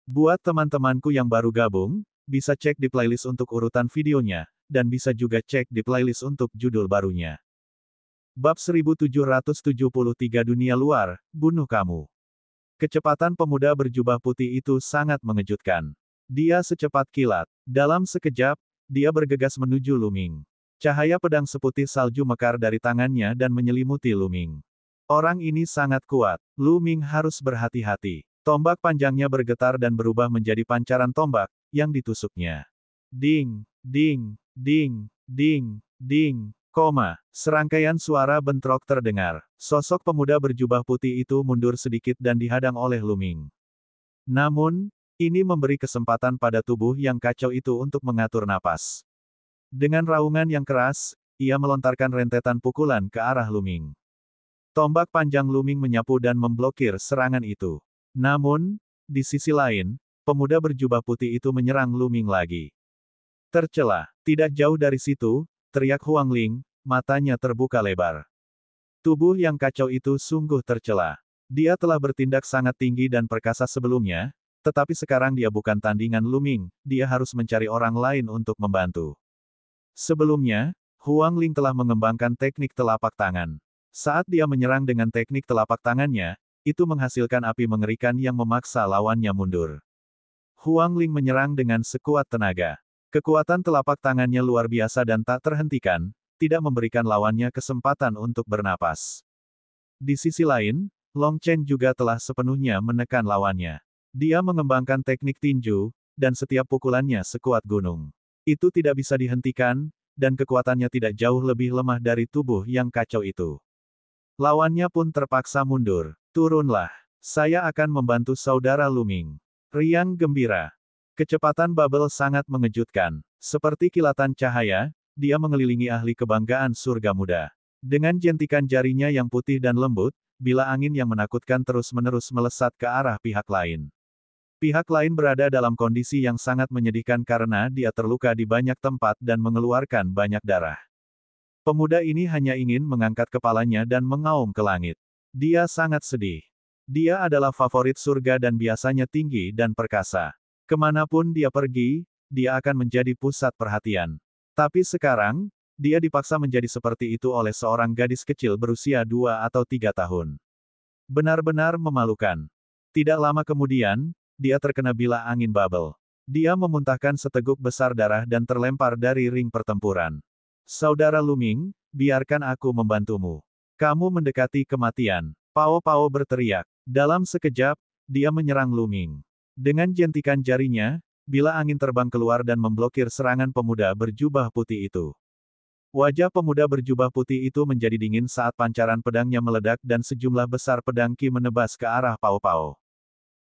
Buat teman-temanku yang baru gabung, bisa cek di playlist untuk urutan videonya, dan bisa juga cek di playlist untuk judul barunya. Bab 1773 Dunia Luar, Bunuh Kamu. Kecepatan pemuda berjubah putih itu sangat mengejutkan. Dia secepat kilat. Dalam sekejap, dia bergegas menuju Luming. Cahaya pedang seputih salju mekar dari tangannya dan menyelimuti Luming. Orang ini sangat kuat. Luming harus berhati-hati. Tombak panjangnya bergetar dan berubah menjadi pancaran tombak, yang ditusuknya. Ding, ding, ding, ding, ding, koma. Serangkaian suara bentrok terdengar. Sosok pemuda berjubah putih itu mundur sedikit dan dihadang oleh Luming. Namun, ini memberi kesempatan pada tubuh yang kacau itu untuk mengatur napas. Dengan raungan yang keras, ia melontarkan rentetan pukulan ke arah Luming. Tombak panjang Luming menyapu dan memblokir serangan itu. Namun, di sisi lain, pemuda berjubah putih itu menyerang Luming lagi. Tercela. Tidak jauh dari situ, teriak Huang Ling, matanya terbuka lebar. Tubuh yang kacau itu sungguh tercela. Dia telah bertindak sangat tinggi dan perkasa sebelumnya, tetapi sekarang dia bukan tandingan Luming, dia harus mencari orang lain untuk membantu. Sebelumnya, Huang Ling telah mengembangkan teknik telapak tangan. Saat dia menyerang dengan teknik telapak tangannya, itu menghasilkan api mengerikan yang memaksa lawannya mundur. Huang Ling menyerang dengan sekuat tenaga. Kekuatan telapak tangannya luar biasa dan tak terhentikan, tidak memberikan lawannya kesempatan untuk bernapas. Di sisi lain, Long Chen juga telah sepenuhnya menekan lawannya. Dia mengembangkan teknik tinju, dan setiap pukulannya sekuat gunung. Itu tidak bisa dihentikan, dan kekuatannya tidak jauh lebih lemah dari tubuh yang kacau itu. Lawannya pun terpaksa mundur. Turunlah. Saya akan membantu saudara Luming. Riang gembira. Kecepatan Bubble sangat mengejutkan. Seperti kilatan cahaya, dia mengelilingi ahli kebanggaan surga muda. Dengan jentikan jarinya yang putih dan lembut, bila angin yang menakutkan terus-menerus melesat ke arah pihak lain. Pihak lain berada dalam kondisi yang sangat menyedihkan karena dia terluka di banyak tempat dan mengeluarkan banyak darah. Pemuda ini hanya ingin mengangkat kepalanya dan mengaum ke langit. Dia sangat sedih. Dia adalah favorit surga dan biasanya tinggi dan perkasa. Kemanapun dia pergi, dia akan menjadi pusat perhatian. Tapi sekarang, dia dipaksa menjadi seperti itu oleh seorang gadis kecil berusia 2 atau 3 tahun. Benar-benar memalukan. Tidak lama kemudian, dia terkena bilah angin Bubble. Dia memuntahkan seteguk besar darah dan terlempar dari ring pertempuran. Saudara Luming, biarkan aku membantumu. Kamu mendekati kematian. Pao Pao berteriak. Dalam sekejap, dia menyerang Luming. Dengan jentikan jarinya, bilah angin terbang keluar dan memblokir serangan pemuda berjubah putih itu. Wajah pemuda berjubah putih itu menjadi dingin saat pancaran pedangnya meledak dan sejumlah besar pedang Qi menebas ke arah Pao Pao.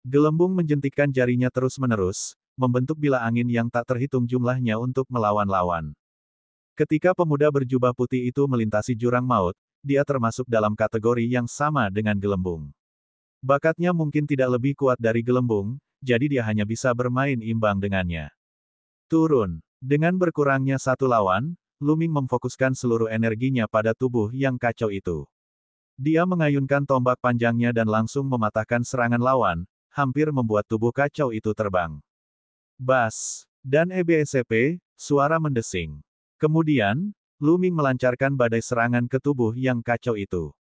Gelembung menjentikkan jarinya terus-menerus, membentuk bilah angin yang tak terhitung jumlahnya untuk melawan-lawan. Ketika pemuda berjubah putih itu melintasi jurang maut, dia termasuk dalam kategori yang sama dengan gelembung. Bakatnya mungkin tidak lebih kuat dari gelembung, jadi dia hanya bisa bermain imbang dengannya. Turun. Dengan berkurangnya satu lawan, Luming memfokuskan seluruh energinya pada tubuh yang kacau itu. Dia mengayunkan tombak panjangnya dan langsung mematahkan serangan lawan, hampir membuat tubuh kacau itu terbang. Bas. Dan EBSP, suara mendesing. Kemudian, Luming melancarkan badai serangan ke tubuh yang kacau itu.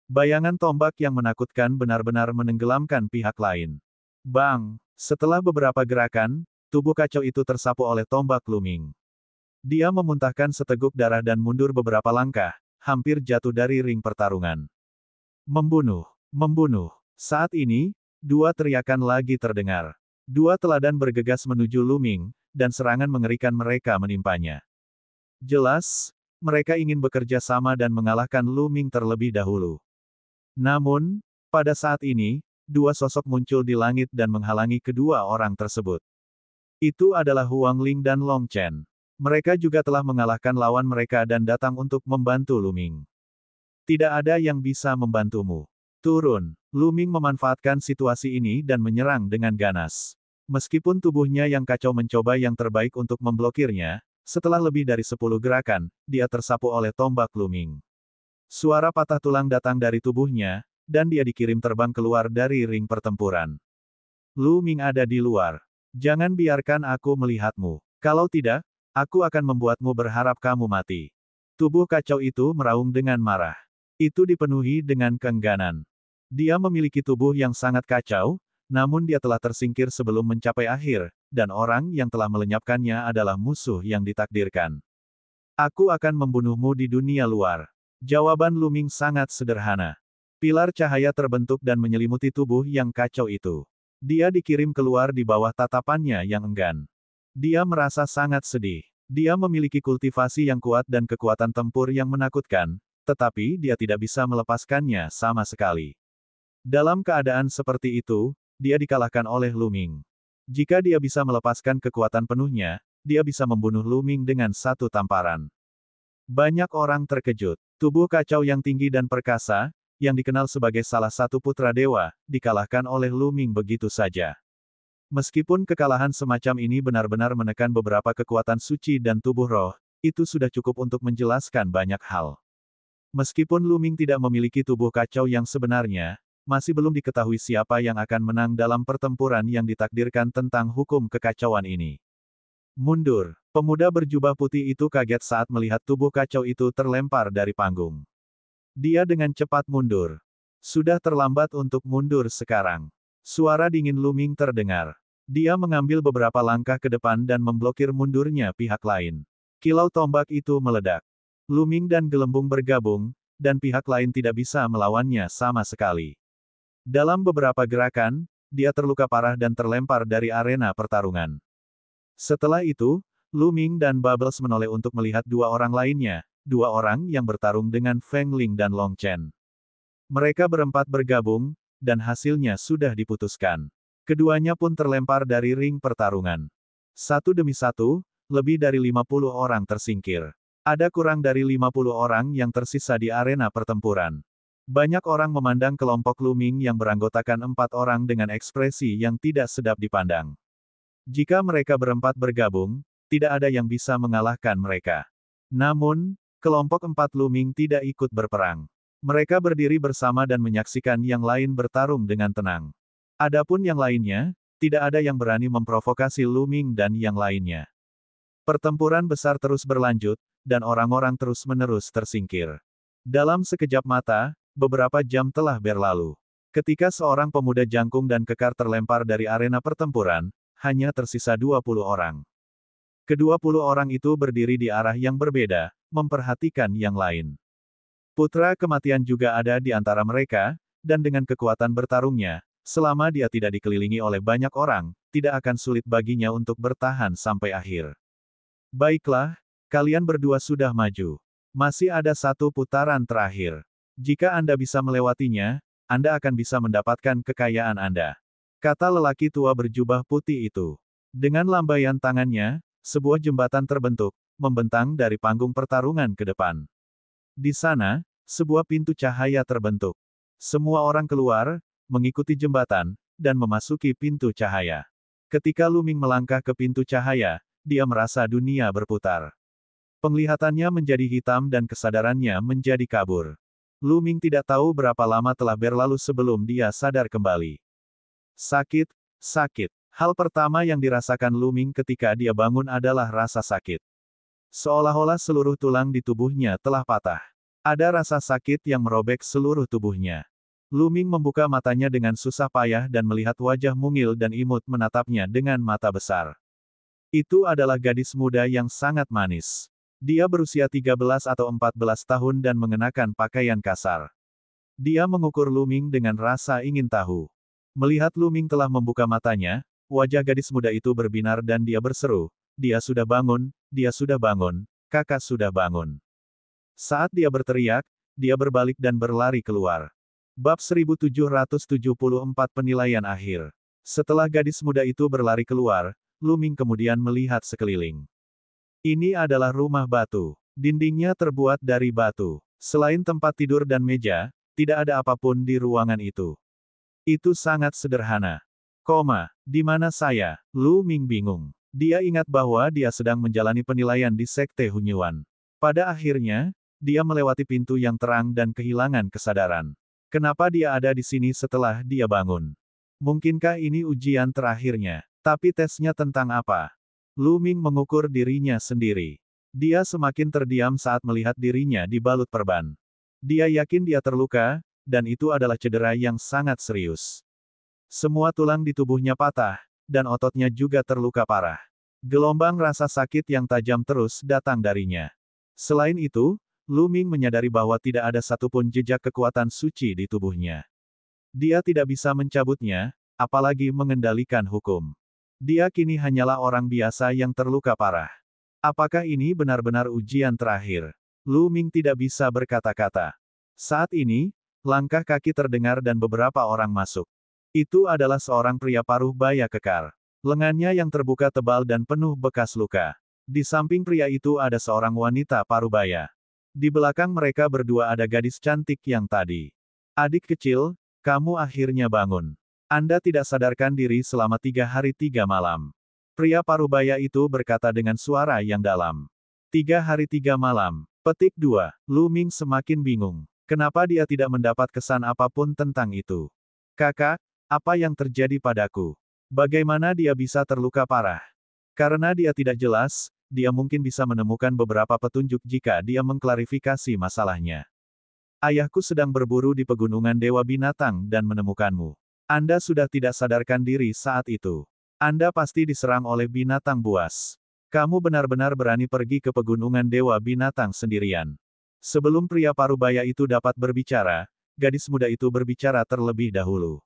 Bayangan tombak yang menakutkan benar-benar menenggelamkan pihak lain. Bang! Setelah beberapa gerakan, tubuh kacau itu tersapu oleh tombak Luming. Dia memuntahkan seteguk darah dan mundur beberapa langkah, hampir jatuh dari ring pertarungan. Membunuh! Membunuh! Saat ini, dua teriakan lagi terdengar. Dua teladan bergegas menuju Luming, dan serangan mengerikan mereka menimpanya. Jelas, mereka ingin bekerja sama dan mengalahkan Luming terlebih dahulu. Namun, pada saat ini, dua sosok muncul di langit dan menghalangi kedua orang tersebut. Itu adalah Huang Ling dan Long Chen. Mereka juga telah mengalahkan lawan mereka dan datang untuk membantu Luming. Tidak ada yang bisa membantumu. Turun. Luming memanfaatkan situasi ini dan menyerang dengan ganas. Meskipun tubuhnya yang kacau mencoba yang terbaik untuk memblokirnya, setelah lebih dari 10 gerakan, dia tersapu oleh tombak Luming. Suara patah tulang datang dari tubuhnya, dan dia dikirim terbang keluar dari ring pertempuran. Lu Ming ada di luar. Jangan biarkan aku melihatmu. Kalau tidak, aku akan membuatmu berharap kamu mati. Tubuh kacau itu meraung dengan marah. Itu dipenuhi dengan keengganan. Dia memiliki tubuh yang sangat kacau, namun dia telah tersingkir sebelum mencapai akhir, dan orang yang telah melenyapkannya adalah musuh yang ditakdirkan. Aku akan membunuhmu di dunia luar. Jawaban Lu Ming sangat sederhana. Pilar cahaya terbentuk dan menyelimuti tubuh yang kacau itu. Dia dikirim keluar di bawah tatapannya yang enggan. Dia merasa sangat sedih. Dia memiliki kultivasi yang kuat dan kekuatan tempur yang menakutkan, tetapi dia tidak bisa melepaskannya sama sekali. Dalam keadaan seperti itu, dia dikalahkan oleh Lu Ming. Jika dia bisa melepaskan kekuatan penuhnya, dia bisa membunuh Lu Ming dengan satu tamparan. Banyak orang terkejut. Tubuh kacau yang tinggi dan perkasa, yang dikenal sebagai salah satu putra dewa, dikalahkan oleh Lu Ming begitu saja. Meskipun kekalahan semacam ini benar-benar menekan beberapa kekuatan suci dan tubuh roh, itu sudah cukup untuk menjelaskan banyak hal. Meskipun Lu Ming tidak memiliki tubuh kacau yang sebenarnya, masih belum diketahui siapa yang akan menang dalam pertempuran yang ditakdirkan tentang hukum kekacauan ini. Mundur. Pemuda berjubah putih itu kaget saat melihat tubuh kacau itu terlempar dari panggung. Dia dengan cepat mundur. Sudah terlambat untuk mundur sekarang. Suara dingin Lu Ming terdengar. Dia mengambil beberapa langkah ke depan dan memblokir mundurnya pihak lain. Kilau tombak itu meledak. Lu Ming dan gelembung bergabung, dan pihak lain tidak bisa melawannya sama sekali. Dalam beberapa gerakan, dia terluka parah dan terlempar dari arena pertarungan. Setelah itu, Lu Ming dan Bubbles menoleh untuk melihat dua orang lainnya, dua orang yang bertarung dengan Feng Ling dan Long Chen. Mereka berempat bergabung, dan hasilnya sudah diputuskan. Keduanya pun terlempar dari ring pertarungan. Satu demi satu, lebih dari 50 orang tersingkir. Ada kurang dari 50 orang yang tersisa di arena pertempuran. Banyak orang memandang kelompok Lu Ming yang beranggotakan 4 orang dengan ekspresi yang tidak sedap dipandang. Jika mereka berempat bergabung, tidak ada yang bisa mengalahkan mereka. Namun, kelompok 4 Lu Ming tidak ikut berperang. Mereka berdiri bersama dan menyaksikan yang lain bertarung dengan tenang. Adapun yang lainnya, tidak ada yang berani memprovokasi Lu Ming dan yang lainnya. Pertempuran besar terus berlanjut, dan orang-orang terus-menerus tersingkir. Dalam sekejap mata, beberapa jam telah berlalu. Ketika seorang pemuda jangkung dan kekar terlempar dari arena pertempuran, hanya tersisa 20 orang. Ke-20 orang itu berdiri di arah yang berbeda, memperhatikan yang lain. Putra kematian juga ada di antara mereka, dan dengan kekuatan bertarungnya, selama dia tidak dikelilingi oleh banyak orang, tidak akan sulit baginya untuk bertahan sampai akhir. Baiklah, kalian berdua sudah maju. Masih ada satu putaran terakhir. Jika Anda bisa melewatinya, Anda akan bisa mendapatkan kekayaan Anda. Kata lelaki tua berjubah putih itu. Dengan lambaian tangannya, sebuah jembatan terbentuk, membentang dari panggung pertarungan ke depan. Di sana, sebuah pintu cahaya terbentuk. Semua orang keluar, mengikuti jembatan, dan memasuki pintu cahaya. Ketika Lu Ming melangkah ke pintu cahaya, dia merasa dunia berputar. Penglihatannya menjadi hitam dan kesadarannya menjadi kabur. Lu Ming tidak tahu berapa lama telah berlalu sebelum dia sadar kembali. Sakit, sakit. Hal pertama yang dirasakan Lu Ming ketika dia bangun adalah rasa sakit. Seolah-olah seluruh tulang di tubuhnya telah patah. Ada rasa sakit yang merobek seluruh tubuhnya. Lu Ming membuka matanya dengan susah payah dan melihat wajah mungil dan imut menatapnya dengan mata besar. Itu adalah gadis muda yang sangat manis. Dia berusia 13 atau 14 tahun dan mengenakan pakaian kasar. Dia mengukur Lu Ming dengan rasa ingin tahu. Melihat Lu Ming telah membuka matanya, wajah gadis muda itu berbinar dan dia berseru, "Dia sudah bangun, kakak sudah bangun." Saat dia berteriak, dia berbalik dan berlari keluar. Bab 1774 Penilaian Akhir. Setelah gadis muda itu berlari keluar, Lu Ming kemudian melihat sekeliling. Ini adalah rumah batu. Dindingnya terbuat dari batu. Selain tempat tidur dan meja, tidak ada apapun di ruangan itu. Itu sangat sederhana. Di mana saya? Lu Ming bingung. Dia ingat bahwa dia sedang menjalani penilaian di Sekte Hunyuan. Pada akhirnya, dia melewati pintu yang terang dan kehilangan kesadaran. Kenapa dia ada di sini setelah dia bangun? Mungkinkah ini ujian terakhirnya? Tapi tesnya tentang apa? Lu Ming mengukur dirinya sendiri. Dia semakin terdiam saat melihat dirinya dibalut perban. Dia yakin dia terluka, dan itu adalah cedera yang sangat serius. Semua tulang di tubuhnya patah, dan ototnya juga terluka parah. Gelombang rasa sakit yang tajam terus datang darinya. Selain itu, Lu Ming menyadari bahwa tidak ada satupun jejak kekuatan suci di tubuhnya. Dia tidak bisa mencabutnya, apalagi mengendalikan hukum. Dia kini hanyalah orang biasa yang terluka parah. Apakah ini benar-benar ujian terakhir? Lu Ming tidak bisa berkata-kata. Saat ini, langkah kaki terdengar dan beberapa orang masuk. Itu adalah seorang pria paruh baya kekar. Lengannya yang terbuka tebal dan penuh bekas luka. Di samping pria itu ada seorang wanita paruh baya. Di belakang mereka berdua ada gadis cantik yang tadi. Adik kecil, kamu akhirnya bangun. Anda tidak sadarkan diri selama 3 hari 3 malam. Pria parubaya itu berkata dengan suara yang dalam. 3 hari 3 malam. Petik 2. Lu Ming semakin bingung. Kenapa dia tidak mendapat kesan apapun tentang itu? Kakak, apa yang terjadi padaku? Bagaimana dia bisa terluka parah? Karena dia tidak jelas, dia mungkin bisa menemukan beberapa petunjuk jika dia mengklarifikasi masalahnya. Ayahku sedang berburu di pegunungan Dewa Binatang dan menemukanmu. Anda sudah tidak sadarkan diri saat itu. Anda pasti diserang oleh binatang buas. Kamu benar-benar berani pergi ke pegunungan Dewa Binatang sendirian. Sebelum pria parubaya itu dapat berbicara, gadis muda itu berbicara terlebih dahulu.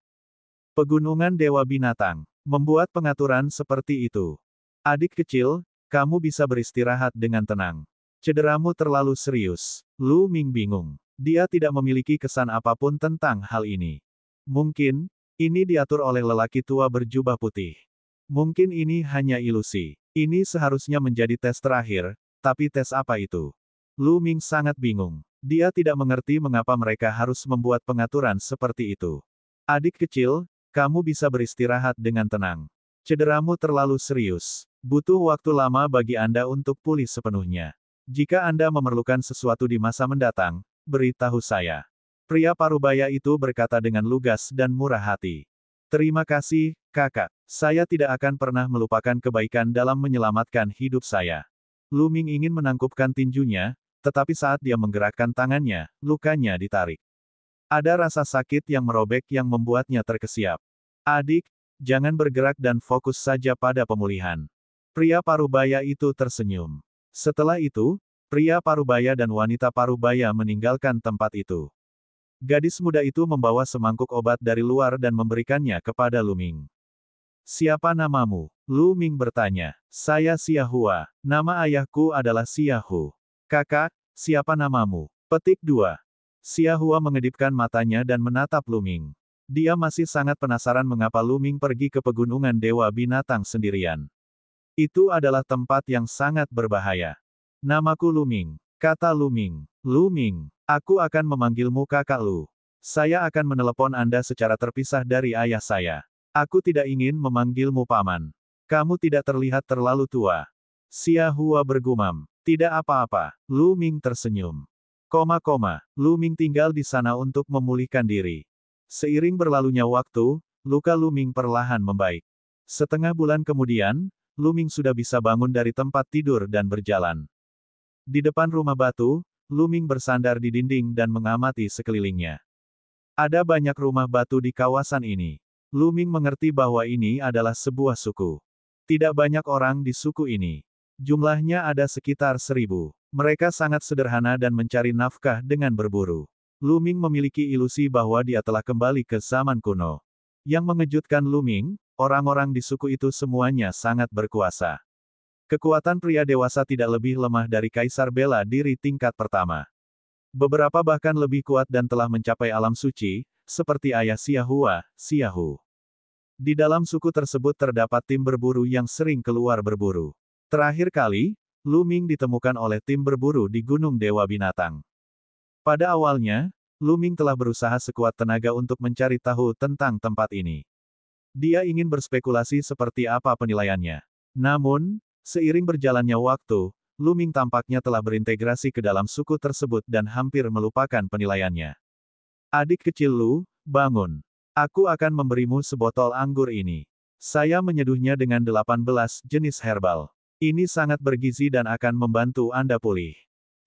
Pegunungan Dewa Binatang membuat pengaturan seperti itu. Adik kecil, kamu bisa beristirahat dengan tenang. Cederamu terlalu serius. Lu Ming bingung. Dia tidak memiliki kesan apapun tentang hal ini. Mungkin, ini diatur oleh lelaki tua berjubah putih. Mungkin ini hanya ilusi. Ini seharusnya menjadi tes terakhir, tapi tes apa itu? Lu Ming sangat bingung. Dia tidak mengerti mengapa mereka harus membuat pengaturan seperti itu. Adik kecil, kamu bisa beristirahat dengan tenang. Cederamu terlalu serius. Butuh waktu lama bagi Anda untuk pulih sepenuhnya. Jika Anda memerlukan sesuatu di masa mendatang, beritahu saya. Pria parubaya itu berkata dengan lugas dan murah hati. Terima kasih, kakak. Saya tidak akan pernah melupakan kebaikan dalam menyelamatkan hidup saya. Lu Ming ingin menangkupkan tinjunya, tetapi saat dia menggerakkan tangannya, lukanya ditarik. Ada rasa sakit yang merobek yang membuatnya terkesiap. Adik, jangan bergerak dan fokus saja pada pemulihan. Pria parubaya itu tersenyum. Setelah itu, pria parubaya dan wanita parubaya meninggalkan tempat itu. Gadis muda itu membawa semangkuk obat dari luar dan memberikannya kepada Lu Ming. Siapa namamu? Lu Ming bertanya. Saya Xia Hua. Nama ayahku adalah Xia Hu. Kakak, siapa namamu? Petik 2. Xia Hua mengedipkan matanya dan menatap Lu Ming. Dia masih sangat penasaran mengapa Lu Ming pergi ke pegunungan Dewa Binatang sendirian. Itu adalah tempat yang sangat berbahaya. Namaku Lu Ming, kata Lu Ming. Lu Ming, aku akan memanggilmu kakak Lu. Saya akan menelepon Anda secara terpisah dari ayah saya. Aku tidak ingin memanggilmu paman. Kamu tidak terlihat terlalu tua. Xia Hua bergumam. Tidak apa-apa. Lu Ming tersenyum. Lu Ming tinggal di sana untuk memulihkan diri. Seiring berlalunya waktu, luka Lu Ming perlahan membaik. Setengah bulan kemudian, Lu Ming sudah bisa bangun dari tempat tidur dan berjalan. Di depan rumah batu, Lu Ming bersandar di dinding dan mengamati sekelilingnya. Ada banyak rumah batu di kawasan ini. Lu Ming mengerti bahwa ini adalah sebuah suku. Tidak banyak orang di suku ini. Jumlahnya ada sekitar 1000. Mereka sangat sederhana dan mencari nafkah dengan berburu. Lu Ming memiliki ilusi bahwa dia telah kembali ke zaman kuno. Yang mengejutkan Lu Ming, orang-orang di suku itu semuanya sangat berkuasa. Kekuatan pria dewasa tidak lebih lemah dari kaisar bela diri tingkat pertama. Beberapa bahkan lebih kuat dan telah mencapai alam suci, seperti ayah Xia Hua, Xia Hu. Di dalam suku tersebut terdapat tim berburu yang sering keluar berburu. Terakhir kali, Lu Ming ditemukan oleh tim berburu di Gunung Dewa Binatang. Pada awalnya, Lu Ming telah berusaha sekuat tenaga untuk mencari tahu tentang tempat ini. Dia ingin berspekulasi seperti apa penilaiannya. Namun, seiring berjalannya waktu, Lu Ming tampaknya telah berintegrasi ke dalam suku tersebut dan hampir melupakan penilaiannya. Adik kecil Lu, bangun. Aku akan memberimu sebotol anggur ini. Saya menyeduhnya dengan 18 jenis herbal. Ini sangat bergizi dan akan membantu Anda pulih.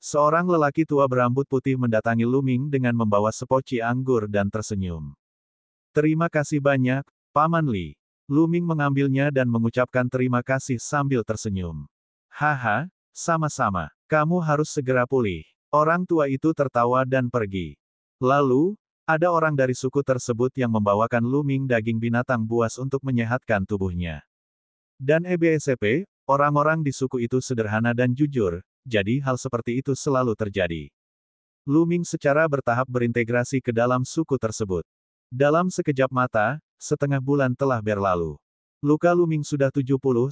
Seorang lelaki tua berambut putih mendatangi Lu Ming dengan membawa sepoci anggur dan tersenyum. Terima kasih banyak, Paman Li. Lu Ming mengambilnya dan mengucapkan terima kasih sambil tersenyum. Haha, sama-sama. Kamu harus segera pulih. Orang tua itu tertawa dan pergi. Lalu, ada orang dari suku tersebut yang membawakan Lu Ming daging binatang buas untuk menyehatkan tubuhnya. Dan EBSP, orang-orang di suku itu sederhana dan jujur, jadi hal seperti itu selalu terjadi. Lu Ming secara bertahap berintegrasi ke dalam suku tersebut. Dalam sekejap mata, setengah bulan telah berlalu. Luka Lu Ming sudah 70-80%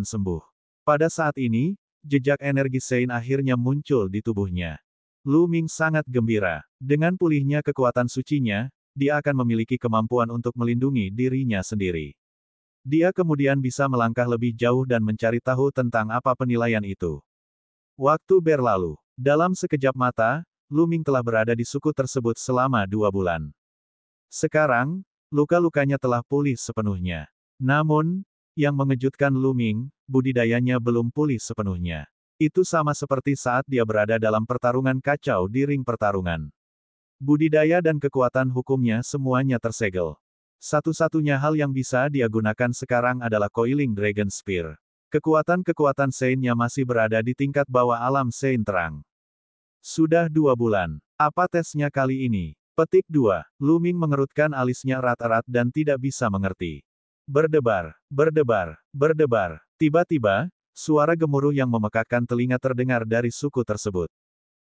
sembuh. Pada saat ini, jejak energi Sein akhirnya muncul di tubuhnya. Lu Ming sangat gembira. Dengan pulihnya kekuatan sucinya, dia akan memiliki kemampuan untuk melindungi dirinya sendiri. Dia kemudian bisa melangkah lebih jauh dan mencari tahu tentang apa penilaian itu. Waktu berlalu. Dalam sekejap mata, Lu Ming telah berada di suku tersebut selama 2 bulan. Sekarang, luka-lukanya telah pulih sepenuhnya. Namun, yang mengejutkan Lu Ming, budidayanya belum pulih sepenuhnya. Itu sama seperti saat dia berada dalam pertarungan kacau di ring pertarungan. Budidaya dan kekuatan hukumnya semuanya tersegel. Satu-satunya hal yang bisa dia gunakan sekarang adalah Coiling Dragon Spear. Kekuatan-kekuatan Sein-nya masih berada di tingkat bawah alam Sein terang. Sudah 2 bulan. Apa tesnya kali ini? Petik 2. Lu Ming mengerutkan alisnya erat-erat dan tidak bisa mengerti. Berdebar, berdebar, berdebar. Tiba-tiba, suara gemuruh yang memekakkan telinga terdengar dari suku tersebut.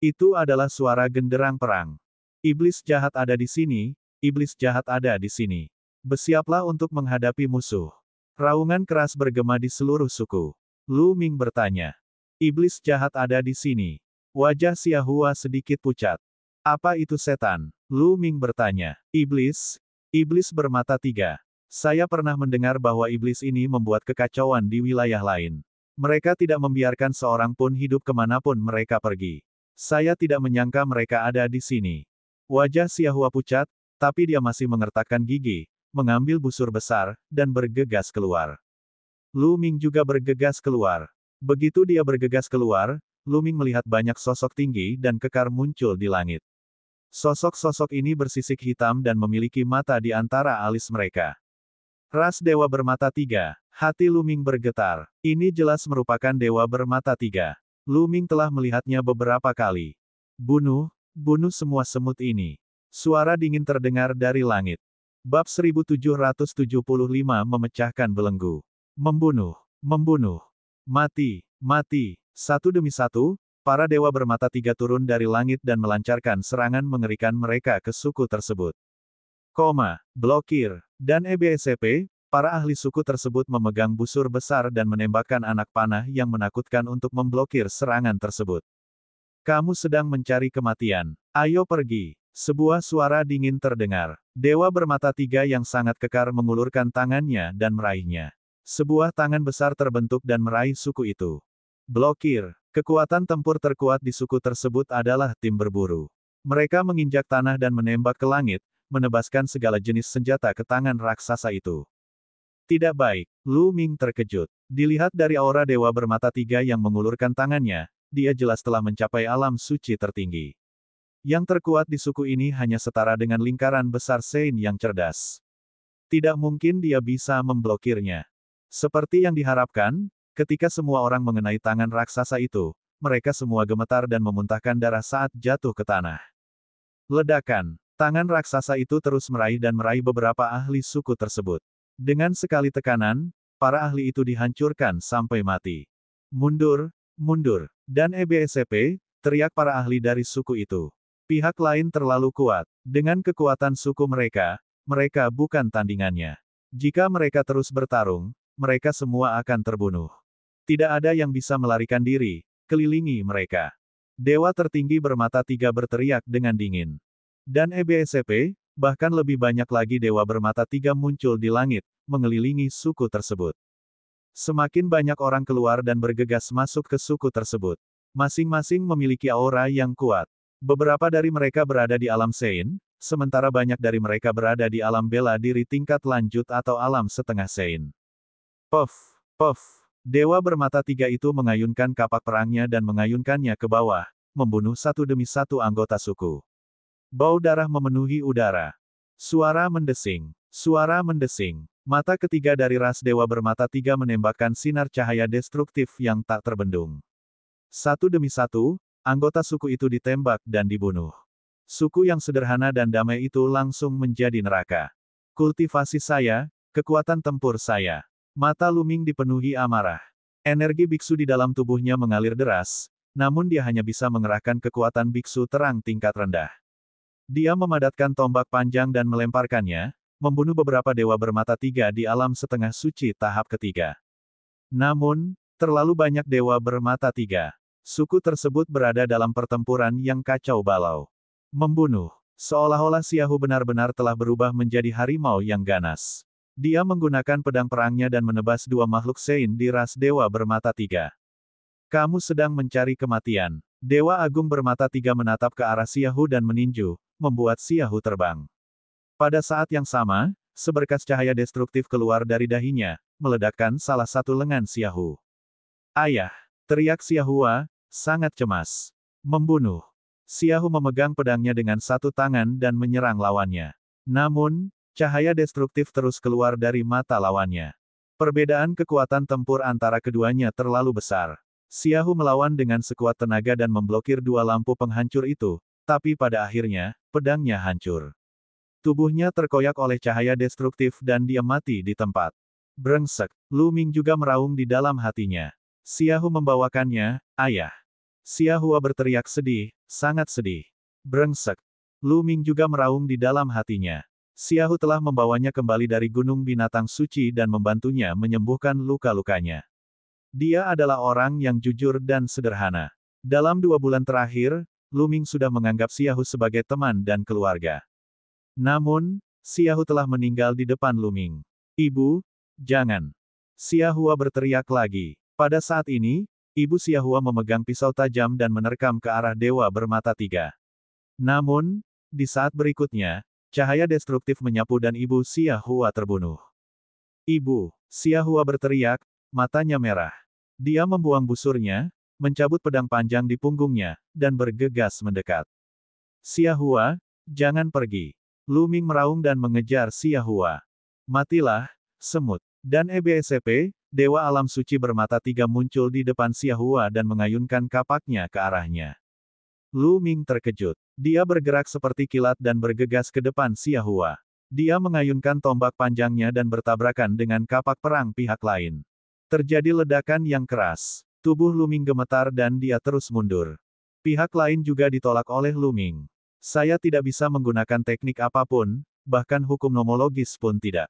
Itu adalah suara genderang perang. Iblis jahat ada di sini, iblis jahat ada di sini. Bersiaplah untuk menghadapi musuh. Raungan keras bergema di seluruh suku. Lu Ming bertanya. Iblis jahat ada di sini. Wajah Xia Hua sedikit pucat. Apa itu setan? Lu Ming bertanya. Iblis? Iblis bermata 3. Saya pernah mendengar bahwa iblis ini membuat kekacauan di wilayah lain. Mereka tidak membiarkan seorang pun hidup kemanapun mereka pergi. Saya tidak menyangka mereka ada di sini. Wajah Xia Hua pucat, tapi dia masih mengertakkan gigi, mengambil busur besar, dan bergegas keluar. Lu Ming juga bergegas keluar. Begitu dia bergegas keluar, Lu Ming melihat banyak sosok tinggi dan kekar muncul di langit. Sosok-sosok ini bersisik hitam dan memiliki mata di antara alis mereka. Ras Dewa Bermata 3. Hati Lu Ming bergetar. Ini jelas merupakan Dewa Bermata 3. Lu Ming telah melihatnya beberapa kali. Bunuh, bunuh semua semut ini. Suara dingin terdengar dari langit. Bab 1775 memecahkan belenggu. Membunuh, membunuh. Mati, mati. Satu demi satu, para dewa bermata 3 turun dari langit dan melancarkan serangan mengerikan mereka ke suku tersebut. Blokir, dan EBSP, para ahli suku tersebut memegang busur besar dan menembakkan anak panah yang menakutkan untuk memblokir serangan tersebut. Kamu sedang mencari kematian. Ayo pergi. Sebuah suara dingin terdengar. Dewa bermata 3 yang sangat kekar mengulurkan tangannya dan meraihnya. Sebuah tangan besar terbentuk dan meraih suku itu. Blokir. Kekuatan tempur terkuat di suku tersebut adalah tim berburu. Mereka menginjak tanah dan menembak ke langit, menebaskan segala jenis senjata ke tangan raksasa itu. Tidak baik. Lu Ming terkejut. Dilihat dari aura dewa bermata 3 yang mengulurkan tangannya, dia jelas telah mencapai alam suci tertinggi. Yang terkuat di suku ini hanya setara dengan lingkaran besar Sein yang cerdas. Tidak mungkin dia bisa memblokirnya. Seperti yang diharapkan, ketika semua orang mengenai tangan raksasa itu, mereka semua gemetar dan memuntahkan darah saat jatuh ke tanah. Ledakan. Tangan raksasa itu terus meraih dan meraih beberapa ahli suku tersebut. Dengan sekali tekanan, para ahli itu dihancurkan sampai mati. Mundur, mundur. Dan EBSP, teriak para ahli dari suku itu. Pihak lain terlalu kuat. Dengan kekuatan suku mereka, mereka bukan tandingannya. Jika mereka terus bertarung, mereka semua akan terbunuh. Tidak ada yang bisa melarikan diri, kelilingi mereka. Dewa tertinggi bermata 3 berteriak dengan dingin. Dan EBSP, bahkan lebih banyak lagi dewa bermata 3 muncul di langit, mengelilingi suku tersebut. Semakin banyak orang keluar dan bergegas masuk ke suku tersebut. Masing-masing memiliki aura yang kuat. Beberapa dari mereka berada di alam Sein, sementara banyak dari mereka berada di alam bela diri tingkat lanjut atau alam setengah sein. Puff, puff. Dewa bermata tiga itu mengayunkan kapak perangnya dan mengayunkannya ke bawah, membunuh satu demi satu anggota suku. Bau darah memenuhi udara. Suara mendesing. Suara mendesing. Mata ketiga dari ras dewa bermata tiga menembakkan sinar cahaya destruktif yang tak terbendung. Satu demi satu, anggota suku itu ditembak dan dibunuh. Suku yang sederhana dan damai itu langsung menjadi neraka. Kultivasi saya, kekuatan tempur saya. Mata Lu Ming dipenuhi amarah. Energi biksu di dalam tubuhnya mengalir deras, namun dia hanya bisa mengerahkan kekuatan biksu terang tingkat rendah. Dia memadatkan tombak panjang dan melemparkannya, membunuh beberapa dewa bermata tiga di alam setengah suci tahap ketiga. Namun, terlalu banyak dewa bermata tiga. Suku tersebut berada dalam pertempuran yang kacau balau. Membunuh. Seolah-olah Xiahu benar-benar telah berubah menjadi harimau yang ganas. Dia menggunakan pedang perangnya dan menebas dua makhluk sein di ras dewa bermata tiga. Kamu sedang mencari kematian. Dewa Agung bermata tiga menatap ke arah Xiahu dan meninju, membuat Xiahu terbang. Pada saat yang sama, seberkas cahaya destruktif keluar dari dahinya, meledakkan salah satu lengan Xiahu. Ayah! Teriak Xiahua, sangat cemas. Membunuh. Xiahu memegang pedangnya dengan satu tangan dan menyerang lawannya. Namun, cahaya destruktif terus keluar dari mata lawannya. Perbedaan kekuatan tempur antara keduanya terlalu besar. Xiahu melawan dengan sekuat tenaga dan memblokir dua lampu penghancur itu, tapi pada akhirnya, pedangnya hancur. Tubuhnya terkoyak oleh cahaya destruktif dan dia mati di tempat. Brengsek, Lu Ming juga meraung di dalam hatinya. Xiahu membawakannya, ayah. Xiahua berteriak sedih, sangat sedih. Brengsek. Lu Ming juga meraung di dalam hatinya. Xiahu telah membawanya kembali dari gunung binatang suci dan membantunya menyembuhkan luka-lukanya. Dia adalah orang yang jujur dan sederhana. Dalam 2 bulan terakhir, Lu Ming sudah menganggap Xiahu sebagai teman dan keluarga. Namun, Xiahu telah meninggal di depan Lu Ming. Ibu, jangan. Xiahua berteriak lagi. Pada saat ini, ibu Xiahua memegang pisau tajam dan menerkam ke arah dewa bermata tiga. Namun, di saat berikutnya, cahaya destruktif menyapu dan ibu Xiahua terbunuh. Ibu, Xiahua berteriak, matanya merah. Dia membuang busurnya, mencabut pedang panjang di punggungnya, dan bergegas mendekat. Xiahua, jangan pergi. Lu Ming meraung dan mengejar Xiahua. Matilah, semut. Dan EBSCP, Dewa Alam Suci bermata tiga muncul di depan Xiahua dan mengayunkan kapaknya ke arahnya. Lu Ming terkejut. Dia bergerak seperti kilat dan bergegas ke depan Xiahua. Dia mengayunkan tombak panjangnya dan bertabrakan dengan kapak perang pihak lain. Terjadi ledakan yang keras. Tubuh Lu Ming gemetar dan dia terus mundur. Pihak lain juga ditolak oleh Lu Ming. Saya tidak bisa menggunakan teknik apapun, bahkan hukum nomologis pun tidak.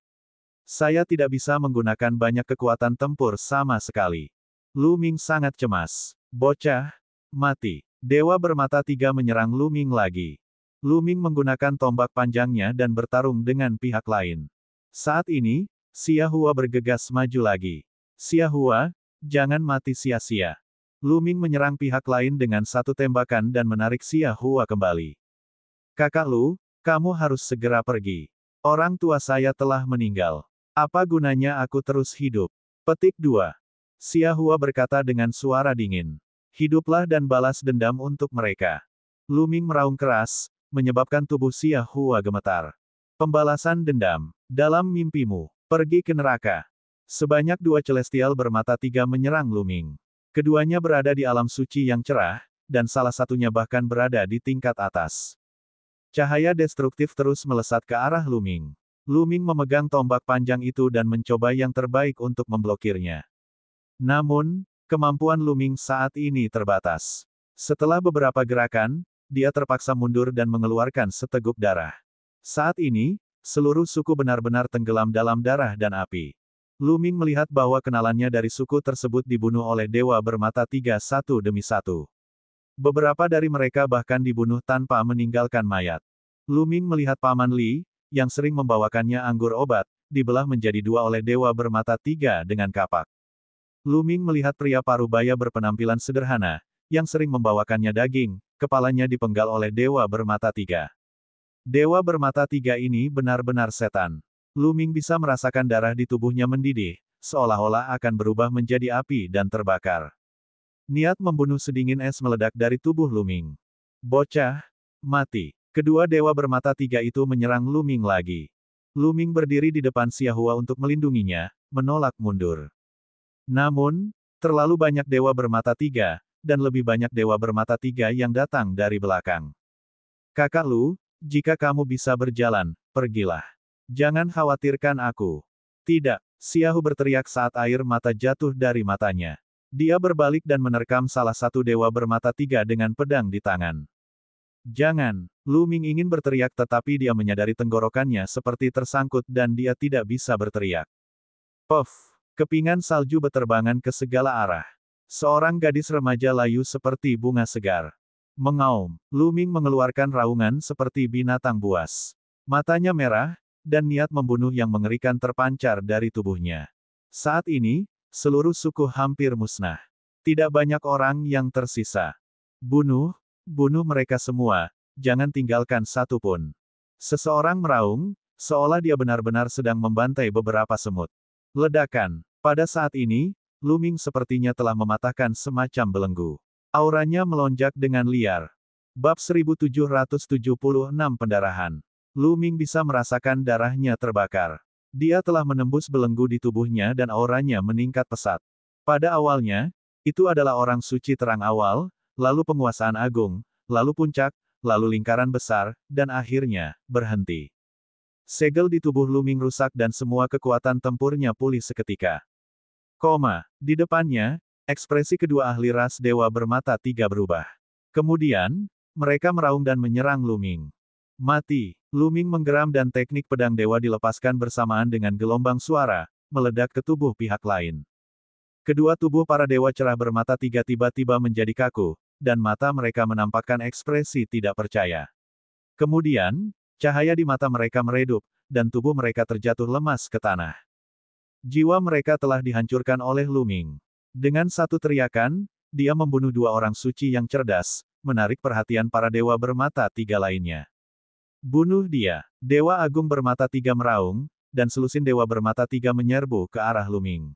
Saya tidak bisa menggunakan banyak kekuatan tempur sama sekali. Lu Ming sangat cemas. Bocah, mati. Dewa bermata tiga menyerang Lu Ming lagi. Lu Ming menggunakan tombak panjangnya dan bertarung dengan pihak lain. Saat ini, Xiahua bergegas maju lagi. Xiahua, jangan mati sia-sia. Lu Ming menyerang pihak lain dengan satu tembakan dan menarik Xiahua kembali. Kakak Lu, kamu harus segera pergi. Orang tua saya telah meninggal. Apa gunanya aku terus hidup? Petik 2. Xiahua berkata dengan suara dingin. Hiduplah dan balas dendam untuk mereka. Lu Ming meraung keras, menyebabkan tubuh Xiahua gemetar. Pembalasan dendam. Dalam mimpimu, pergi ke neraka. Sebanyak 2 celestial bermata tiga menyerang Lu Ming. Keduanya berada di alam suci yang cerah, dan salah satunya bahkan berada di tingkat atas. Cahaya destruktif terus melesat ke arah Lu Ming. Lu Ming memegang tombak panjang itu dan mencoba yang terbaik untuk memblokirnya. Namun, kemampuan Lu Ming saat ini terbatas. Setelah beberapa gerakan, dia terpaksa mundur dan mengeluarkan seteguk darah. Saat ini, seluruh suku benar-benar tenggelam dalam darah dan api. Lu Ming melihat bahwa kenalannya dari suku tersebut dibunuh oleh dewa bermata tiga satu demi satu. Beberapa dari mereka bahkan dibunuh tanpa meninggalkan mayat. Lu Ming melihat Paman Li, yang sering membawakannya anggur obat, dibelah menjadi 2 oleh dewa bermata tiga dengan kapak. Lu Ming melihat pria parubaya berpenampilan sederhana, yang sering membawakannya daging, kepalanya dipenggal oleh dewa bermata tiga. Dewa bermata tiga ini benar-benar setan. Lu Ming bisa merasakan darah di tubuhnya mendidih, seolah-olah akan berubah menjadi api dan terbakar. Niat membunuh sedingin es meledak dari tubuh Lu Ming. Bocah, mati. Kedua dewa bermata tiga itu menyerang Lu Ming lagi. Lu Ming berdiri di depan Xiahua untuk melindunginya, menolak mundur. Namun, terlalu banyak dewa bermata tiga, dan lebih banyak dewa bermata tiga yang datang dari belakang. Kakak Lu, jika kamu bisa berjalan, pergilah. Jangan khawatirkan aku. Tidak, Xiahu berteriak saat air mata jatuh dari matanya. Dia berbalik dan menerkam salah satu dewa bermata tiga dengan pedang di tangan. Jangan, Lu Ming ingin berteriak tetapi dia menyadari tenggorokannya seperti tersangkut dan dia tidak bisa berteriak. Puff, kepingan salju beterbangan ke segala arah. Seorang gadis remaja layu seperti bunga segar. Mengaum, Lu Ming mengeluarkan raungan seperti binatang buas. Matanya merah, dan niat membunuh yang mengerikan terpancar dari tubuhnya. Saat ini, seluruh suku hampir musnah. Tidak banyak orang yang tersisa. Bunuh mereka semua, jangan tinggalkan satu pun. Seseorang meraung, seolah dia benar-benar sedang membantai beberapa semut. Ledakan. Pada saat ini, Lu Ming sepertinya telah mematahkan semacam belenggu. Auranya melonjak dengan liar. Bab 1776 Pendarahan. Lu Ming bisa merasakan darahnya terbakar. Dia telah menembus belenggu di tubuhnya dan auranya meningkat pesat. Pada awalnya, itu adalah orang suci terang awal, lalu penguasaan agung, lalu puncak, lalu lingkaran besar, dan akhirnya, berhenti. Segel di tubuh Lu Ming rusak dan semua kekuatan tempurnya pulih seketika. Di depannya, ekspresi kedua ahli ras dewa bermata tiga berubah. Kemudian, mereka meraung dan menyerang Lu Ming. Mati, Lu Ming menggeram dan teknik pedang dewa dilepaskan bersamaan dengan gelombang suara, meledak ke tubuh pihak lain. Kedua tubuh para dewa cerah bermata tiga tiba-tiba menjadi kaku, dan mata mereka menampakkan ekspresi tidak percaya. Kemudian, cahaya di mata mereka meredup, dan tubuh mereka terjatuh lemas ke tanah. Jiwa mereka telah dihancurkan oleh Lu Ming. Dengan satu teriakan, dia membunuh dua orang suci yang cerdas, menarik perhatian para dewa bermata tiga lainnya. Bunuh dia. Dewa Agung bermata tiga meraung, dan selusin dewa bermata tiga menyerbu ke arah Lu Ming.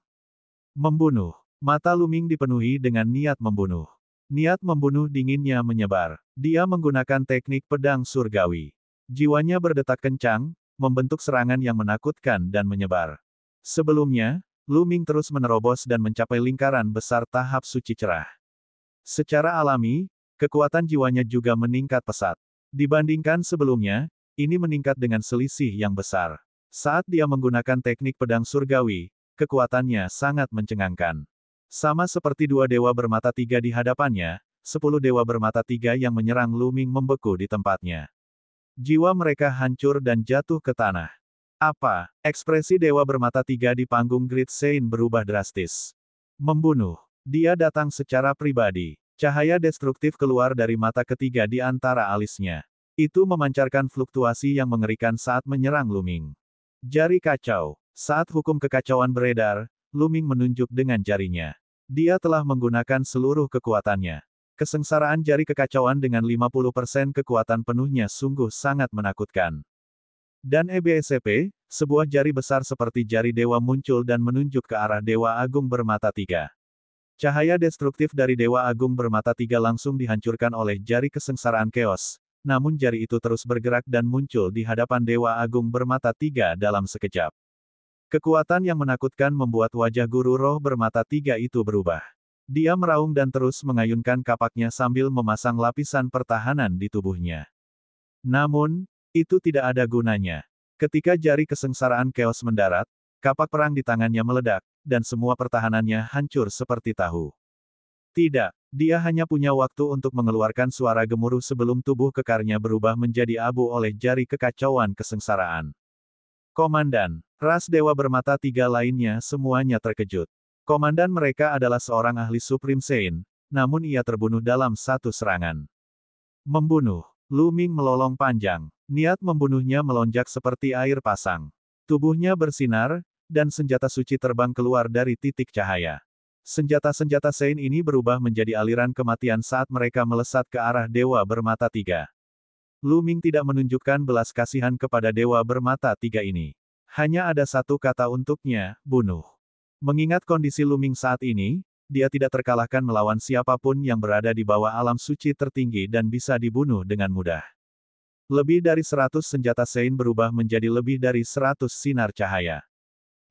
Membunuh. Mata Lu Ming dipenuhi dengan niat membunuh. Niat membunuh dinginnya menyebar. Dia menggunakan teknik pedang surgawi. Jiwanya berdetak kencang, membentuk serangan yang menakutkan dan menyebar. Sebelumnya, Lu Ming terus menerobos dan mencapai lingkaran besar tahap suci cerah. Secara alami, kekuatan jiwanya juga meningkat pesat. Dibandingkan sebelumnya, ini meningkat dengan selisih yang besar. Saat dia menggunakan teknik pedang surgawi, kekuatannya sangat mencengangkan. Sama seperti dua dewa bermata tiga di hadapannya, 10 dewa bermata tiga yang menyerang Lu Ming membeku di tempatnya. Jiwa mereka hancur dan jatuh ke tanah. Apa? Ekspresi dewa bermata tiga di panggung Great Sein berubah drastis. Membunuh. Dia datang secara pribadi. Cahaya destruktif keluar dari mata ketiga di antara alisnya. Itu memancarkan fluktuasi yang mengerikan saat menyerang Lu Ming. Jari kacau. Saat hukum kekacauan beredar, Lu Ming menunjuk dengan jarinya. Dia telah menggunakan seluruh kekuatannya. Kesengsaraan jari kekacauan dengan 50% kekuatan penuhnya sungguh sangat menakutkan. Dan EBSCP, sebuah jari besar seperti jari dewa muncul dan menunjuk ke arah Dewa Agung bermata tiga. Cahaya destruktif dari Dewa Agung bermata tiga langsung dihancurkan oleh jari kesengsaraan Chaos, namun jari itu terus bergerak dan muncul di hadapan Dewa Agung bermata tiga dalam sekejap. Kekuatan yang menakutkan membuat wajah guru roh bermata tiga itu berubah. Dia meraung dan terus mengayunkan kapaknya sambil memasang lapisan pertahanan di tubuhnya. Namun, itu tidak ada gunanya. Ketika jari kesengsaraan Chaos mendarat, kapak perang di tangannya meledak, dan semua pertahanannya hancur seperti tahu. Tidak, dia hanya punya waktu untuk mengeluarkan suara gemuruh sebelum tubuh kekarnya berubah menjadi abu oleh jari kekacauan kesengsaraan. Komandan, ras dewa bermata tiga lainnya semuanya terkejut. Komandan mereka adalah seorang ahli Supreme Sein, namun ia terbunuh dalam satu serangan. Membunuh. Lu Ming melolong panjang. Niat membunuhnya melonjak seperti air pasang. Tubuhnya bersinar, dan senjata suci terbang keluar dari titik cahaya. Senjata-senjata Sein ini berubah menjadi aliran kematian saat mereka melesat ke arah dewa bermata tiga. Lu Ming tidak menunjukkan belas kasihan kepada dewa bermata tiga ini. Hanya ada satu kata untuknya, bunuh. Mengingat kondisi Lu Ming saat ini, dia tidak terkalahkan melawan siapapun yang berada di bawah alam suci tertinggi dan bisa dibunuh dengan mudah. Lebih dari 100 senjata Sein berubah menjadi lebih dari 100 sinar cahaya.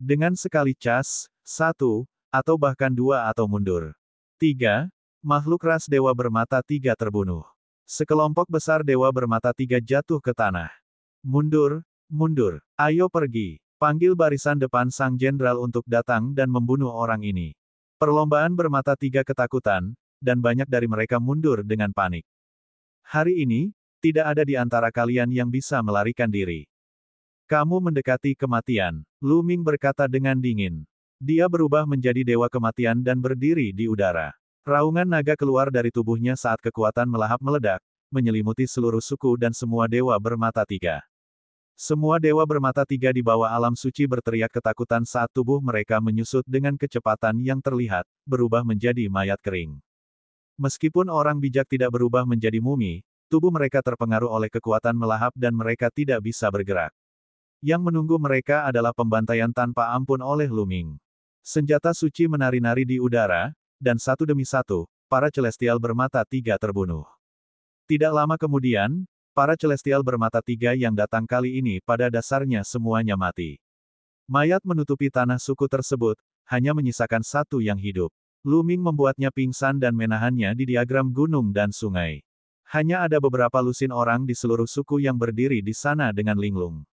Dengan sekali cas, satu, atau bahkan dua atau mundur. Tiga, makhluk ras dewa bermata tiga terbunuh. Sekelompok besar dewa bermata tiga jatuh ke tanah. Mundur, mundur, ayo pergi. Panggil barisan depan sang jenderal untuk datang dan membunuh orang ini. Perlombaan bermata tiga ketakutan, dan banyak dari mereka mundur dengan panik. Hari ini, tidak ada di antara kalian yang bisa melarikan diri. Kamu mendekati kematian, Lu Ming berkata dengan dingin. Dia berubah menjadi dewa kematian dan berdiri di udara. Raungan naga keluar dari tubuhnya saat kekuatan melahap meledak, menyelimuti seluruh suku dan semua dewa bermata tiga. Semua dewa bermata tiga di bawah alam suci berteriak ketakutan saat tubuh mereka menyusut dengan kecepatan yang terlihat, berubah menjadi mayat kering. Meskipun orang bijak tidak berubah menjadi mumi, tubuh mereka terpengaruh oleh kekuatan melahap dan mereka tidak bisa bergerak. Yang menunggu mereka adalah pembantaian tanpa ampun oleh Lu Ming. Senjata suci menari-nari di udara, dan satu demi satu, para celestial bermata tiga terbunuh. Tidak lama kemudian, para celestial bermata tiga yang datang kali ini pada dasarnya semuanya mati. Mayat menutupi tanah suku tersebut, hanya menyisakan satu yang hidup. Lu Ming membuatnya pingsan dan menahannya di diagram gunung dan sungai. Hanya ada beberapa lusin orang di seluruh suku yang berdiri di sana dengan linglung.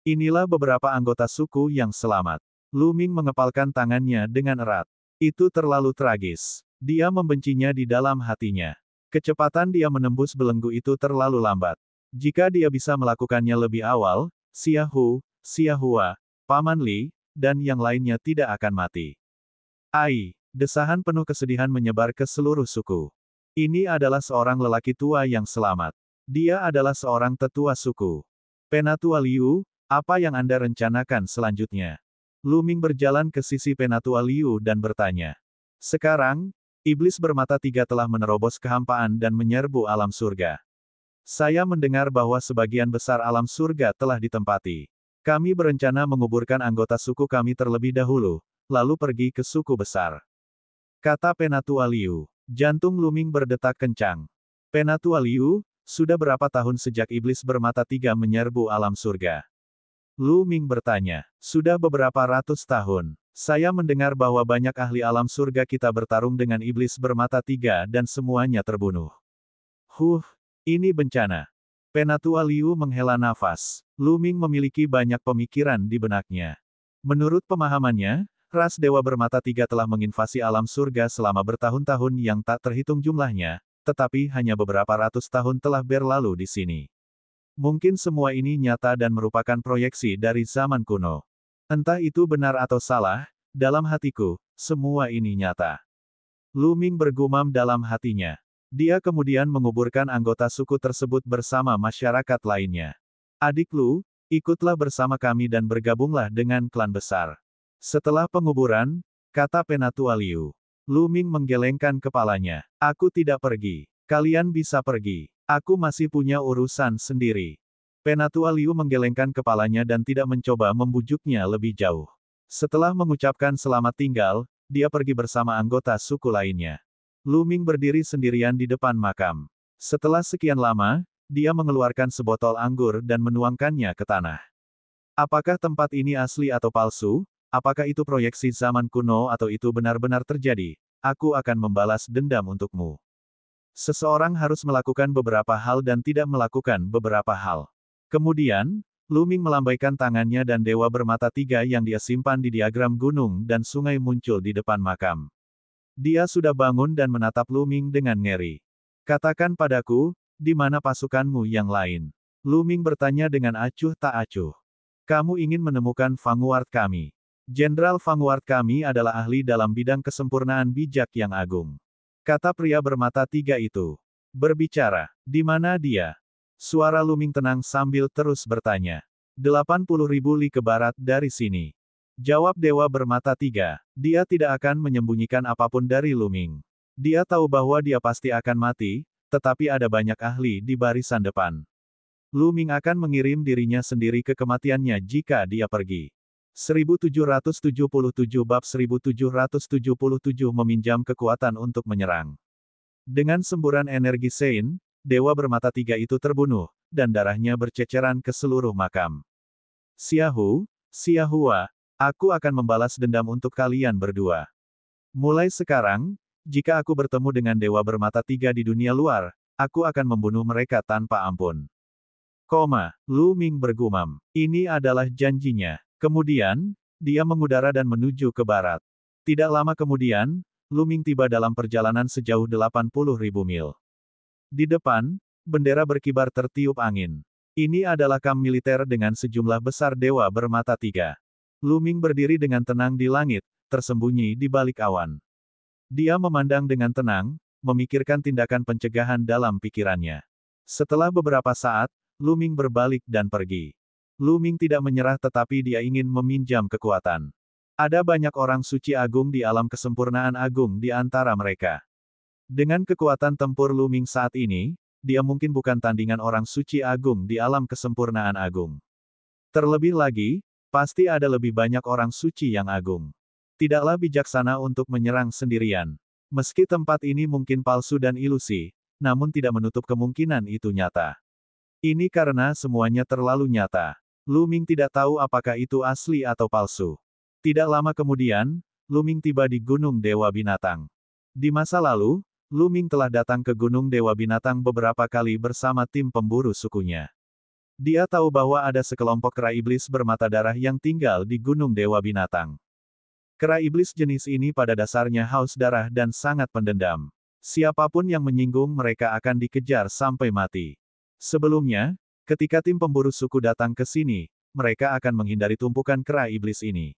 Inilah beberapa anggota suku yang selamat. Lu Ming mengepalkan tangannya dengan erat. Itu terlalu tragis. Dia membencinya di dalam hatinya. Kecepatan dia menembus belenggu itu terlalu lambat. Jika dia bisa melakukannya lebih awal, Xia Hu, Xia Hua, Paman Li, dan yang lainnya tidak akan mati. Ai, desahan penuh kesedihan menyebar ke seluruh suku. Ini adalah seorang lelaki tua yang selamat. Dia adalah seorang tetua suku. Penatua Liu, apa yang Anda rencanakan selanjutnya? Lu Ming berjalan ke sisi Penatua Liu dan bertanya. Sekarang, iblis bermata tiga telah menerobos kehampaan dan menyerbu alam surga. Saya mendengar bahwa sebagian besar alam surga telah ditempati. Kami berencana menguburkan anggota suku kami terlebih dahulu, lalu pergi ke suku besar. Kata Penatua Liu. Jantung Lu Ming berdetak kencang. Penatua Liu, sudah berapa tahun sejak iblis bermata tiga menyerbu alam surga? Lu Ming bertanya. Sudah beberapa ratus tahun. Saya mendengar bahwa banyak ahli alam surga kita bertarung dengan iblis bermata tiga dan semuanya terbunuh. Ini bencana. Penatua Liu menghela nafas. Lu Ming memiliki banyak pemikiran di benaknya. Menurut pemahamannya, ras dewa bermata tiga telah menginvasi alam surga selama bertahun-tahun yang tak terhitung jumlahnya, tetapi hanya beberapa ratus tahun telah berlalu di sini. Mungkin semua ini nyata dan merupakan proyeksi dari zaman kuno. Entah itu benar atau salah, dalam hatiku, semua ini nyata. Lu Ming bergumam dalam hatinya. Dia kemudian menguburkan anggota suku tersebut bersama masyarakat lainnya. Adik Lu, ikutlah bersama kami dan bergabunglah dengan klan besar. Setelah penguburan, kata Penatua Liu. Lu Ming menggelengkan kepalanya. Aku tidak pergi. Kalian bisa pergi. Aku masih punya urusan sendiri. Penatua Liu menggelengkan kepalanya dan tidak mencoba membujuknya lebih jauh. Setelah mengucapkan selamat tinggal, dia pergi bersama anggota suku lainnya. Lu Ming berdiri sendirian di depan makam. Setelah sekian lama, dia mengeluarkan sebotol anggur dan menuangkannya ke tanah. Apakah tempat ini asli atau palsu? Apakah itu proyeksi zaman kuno atau itu benar-benar terjadi? Aku akan membalas dendam untukmu. Seseorang harus melakukan beberapa hal dan tidak melakukan beberapa hal. Kemudian, Lu Ming melambaikan tangannya dan dewa bermata tiga yang dia simpan di diagram gunung dan sungai muncul di depan makam. Dia sudah bangun dan menatap Lu Ming dengan ngeri. Katakan padaku, di mana pasukanmu yang lain? Lu Ming bertanya dengan acuh tak acuh. Kamu ingin menemukan vanguard kami. Jenderal vanguard kami adalah ahli dalam bidang kesempurnaan bijak yang agung. Kata pria bermata tiga itu. Berbicara, di mana dia? Suara Lu Ming tenang sambil terus bertanya. 80.000 li ke barat dari sini. Jawab dewa bermata tiga. Dia tidak akan menyembunyikan apapun dari Lu Ming. Dia tahu bahwa dia pasti akan mati, tetapi ada banyak ahli di barisan depan. Lu Ming akan mengirim dirinya sendiri ke kematiannya jika dia pergi. 1777 Bab 1777 meminjam kekuatan untuk menyerang. Dengan semburan energi Sein, dewa bermata tiga itu terbunuh, dan darahnya berceceran ke seluruh makam. Xiahua, aku akan membalas dendam untuk kalian berdua. Mulai sekarang, jika aku bertemu dengan dewa bermata tiga di dunia luar, aku akan membunuh mereka tanpa ampun. Lu Ming bergumam. Ini adalah janjinya. Kemudian, dia mengudara dan menuju ke barat. Tidak lama kemudian, Lu Ming tiba dalam perjalanan sejauh 80.000 mil. Di depan, bendera berkibar tertiup angin. Ini adalah kamp militer dengan sejumlah besar dewa bermata tiga. Lu Ming berdiri dengan tenang di langit, tersembunyi di balik awan. Dia memandang dengan tenang, memikirkan tindakan pencegahan dalam pikirannya. Setelah beberapa saat, Lu Ming berbalik dan pergi. Lu Ming tidak menyerah tetapi dia ingin meminjam kekuatan. Ada banyak orang suci agung di alam kesempurnaan agung di antara mereka. Dengan kekuatan tempur Lu Ming saat ini, dia mungkin bukan tandingan orang suci agung di alam kesempurnaan agung. Terlebih lagi, pasti ada lebih banyak orang suci yang agung. Tidaklah bijaksana untuk menyerang sendirian. Meski tempat ini mungkin palsu dan ilusi, namun tidak menutup kemungkinan itu nyata. Ini karena semuanya terlalu nyata. Lu Ming tidak tahu apakah itu asli atau palsu. Tidak lama kemudian, Lu Ming tiba di Gunung Dewa Binatang. Di masa lalu, Lu Ming telah datang ke Gunung Dewa Binatang beberapa kali bersama tim pemburu sukunya. Dia tahu bahwa ada sekelompok kera iblis bermata darah yang tinggal di Gunung Dewa Binatang. Kera iblis jenis ini pada dasarnya haus darah dan sangat pendendam. Siapapun yang menyinggung mereka akan dikejar sampai mati. Sebelumnya, ketika tim pemburu suku datang ke sini, mereka akan menghindari tumpukan kera iblis ini.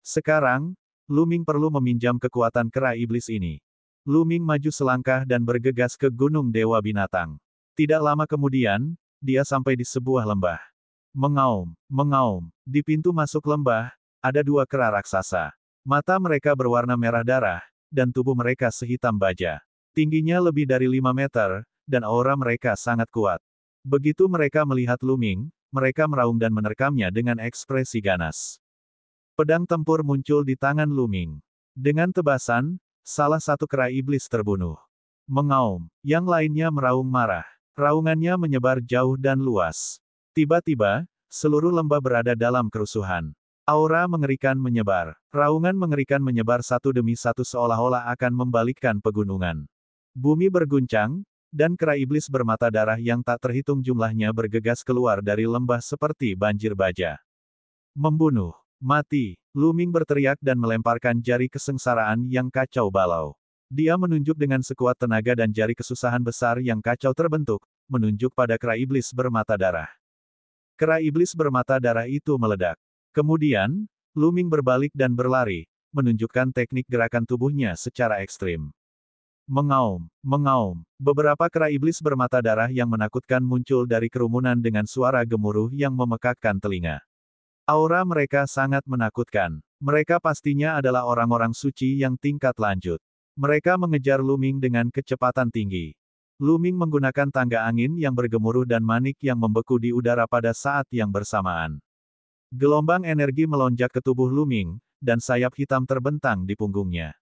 Sekarang, Lu Ming perlu meminjam kekuatan kera iblis ini. Lu Ming maju selangkah dan bergegas ke Gunung Dewa Binatang. Tidak lama kemudian, dia sampai di sebuah lembah. Mengaum. Di pintu masuk lembah, ada dua kera raksasa. Mata mereka berwarna merah darah, dan tubuh mereka sehitam baja. Tingginya lebih dari 5 meter, dan aura mereka sangat kuat. Begitu mereka melihat Lu Ming, mereka meraung dan menerkamnya dengan ekspresi ganas. Pedang tempur muncul di tangan Lu Ming. Dengan tebasan, salah satu kera iblis terbunuh. Mengaum, yang lainnya meraung marah. Raungannya menyebar jauh dan luas. Tiba-tiba, seluruh lembah berada dalam kerusuhan. Aura mengerikan menyebar. Raungan mengerikan menyebar satu demi satu seolah-olah akan membalikkan pegunungan. Bumi berguncang, dan kera iblis bermata darah yang tak terhitung jumlahnya bergegas keluar dari lembah seperti banjir baja. Membunuh. Mati. Lu Ming berteriak dan melemparkan jari kesengsaraan yang kacau balau. Dia menunjuk dengan sekuat tenaga dan jari kesusahan besar yang kacau terbentuk, menunjuk pada kera iblis bermata darah. Kera iblis bermata darah itu meledak. Kemudian, Lu Ming berbalik dan berlari, menunjukkan teknik gerakan tubuhnya secara ekstrim. Mengaum. Beberapa kera iblis bermata darah yang menakutkan muncul dari kerumunan dengan suara gemuruh yang memekakkan telinga. Aura mereka sangat menakutkan. Mereka pastinya adalah orang-orang suci yang tingkat lanjut. Mereka mengejar Lu Ming dengan kecepatan tinggi. Lu Ming menggunakan tangga angin yang bergemuruh dan manik yang membeku di udara pada saat yang bersamaan. Gelombang energi melonjak ke tubuh Lu Ming, dan sayap hitam terbentang di punggungnya.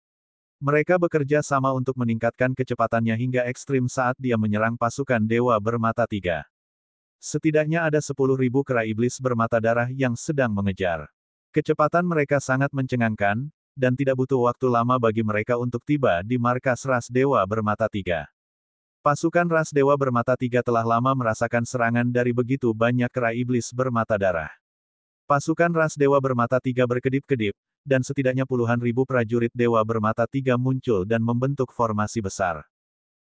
Mereka bekerja sama untuk meningkatkan kecepatannya hingga ekstrim saat dia menyerang pasukan dewa bermata tiga. Setidaknya ada 10.000 kera iblis bermata darah yang sedang mengejar. Kecepatan mereka sangat mencengangkan, dan tidak butuh waktu lama bagi mereka untuk tiba di markas ras dewa bermata tiga. Pasukan ras dewa bermata tiga telah lama merasakan serangan dari begitu banyak kera iblis bermata darah. Pasukan ras dewa bermata tiga berkedip-kedip, dan setidaknya puluhan ribu prajurit dewa bermata tiga muncul dan membentuk formasi besar.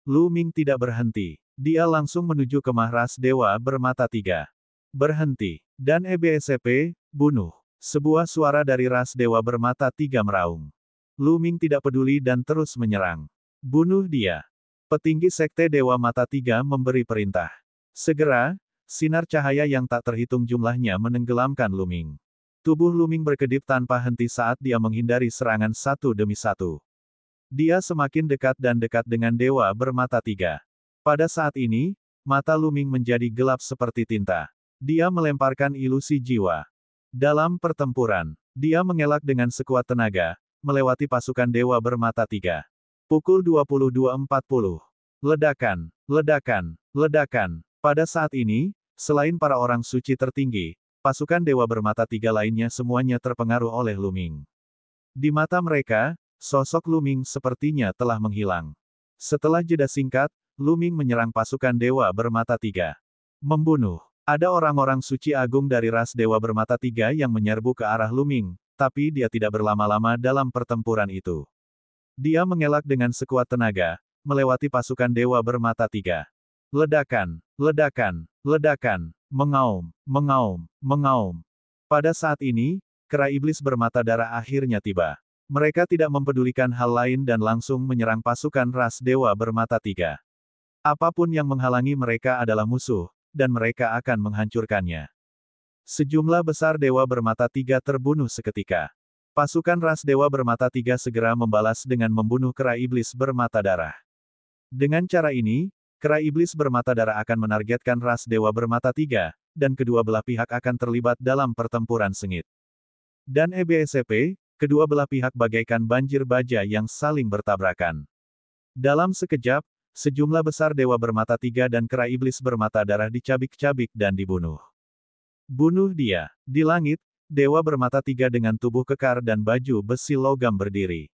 Lu Ming tidak berhenti. Dia langsung menuju kemah ras dewa bermata tiga. Berhenti. Dan EBSP, bunuh. Sebuah suara dari ras dewa bermata tiga meraung. Lu Ming tidak peduli dan terus menyerang. Bunuh dia. Petinggi Sekte Dewa Mata Tiga memberi perintah. Segera, sinar cahaya yang tak terhitung jumlahnya menenggelamkan Lu Ming. Tubuh Lu Ming berkedip tanpa henti saat dia menghindari serangan satu demi satu. Dia semakin dekat dan dekat dengan Dewa Bermata Tiga. Pada saat ini, mata Luming menjadi gelap seperti tinta. Dia melemparkan ilusi jiwa. Dalam pertempuran, dia mengelak dengan sekuat tenaga, melewati pasukan dewa bermata tiga. Pukul 22.40. Ledakan, ledakan, ledakan. Pada saat ini, selain para orang suci tertinggi, pasukan dewa bermata tiga lainnya semuanya terpengaruh oleh Luming. Di mata mereka, sosok Luming sepertinya telah menghilang. Setelah jeda singkat, Luming menyerang pasukan dewa bermata tiga. Membunuh. Ada orang-orang suci agung dari ras dewa bermata tiga yang menyerbu ke arah Luming, tapi dia tidak berlama-lama dalam pertempuran itu. Dia mengelak dengan sekuat tenaga, melewati pasukan dewa bermata tiga. Ledakan, ledakan, ledakan, mengaum, mengaum, mengaum. Pada saat ini, kera iblis bermata darah akhirnya tiba. Mereka tidak mempedulikan hal lain dan langsung menyerang pasukan ras dewa bermata tiga. Apapun yang menghalangi mereka adalah musuh, dan mereka akan menghancurkannya. Sejumlah besar dewa bermata tiga terbunuh seketika. Pasukan ras dewa bermata tiga segera membalas dengan membunuh kera iblis bermata darah. Dengan cara ini, kera iblis bermata darah akan menargetkan ras dewa bermata tiga, dan kedua belah pihak akan terlibat dalam pertempuran sengit. Dan EBSP, kedua belah pihak bagaikan banjir baja yang saling bertabrakan. Dalam sekejap, sejumlah besar dewa bermata tiga dan kera iblis bermata darah dicabik-cabik dan dibunuh. Bunuh dia. Di langit, dewa bermata tiga dengan tubuh kekar dan baju besi logam berdiri.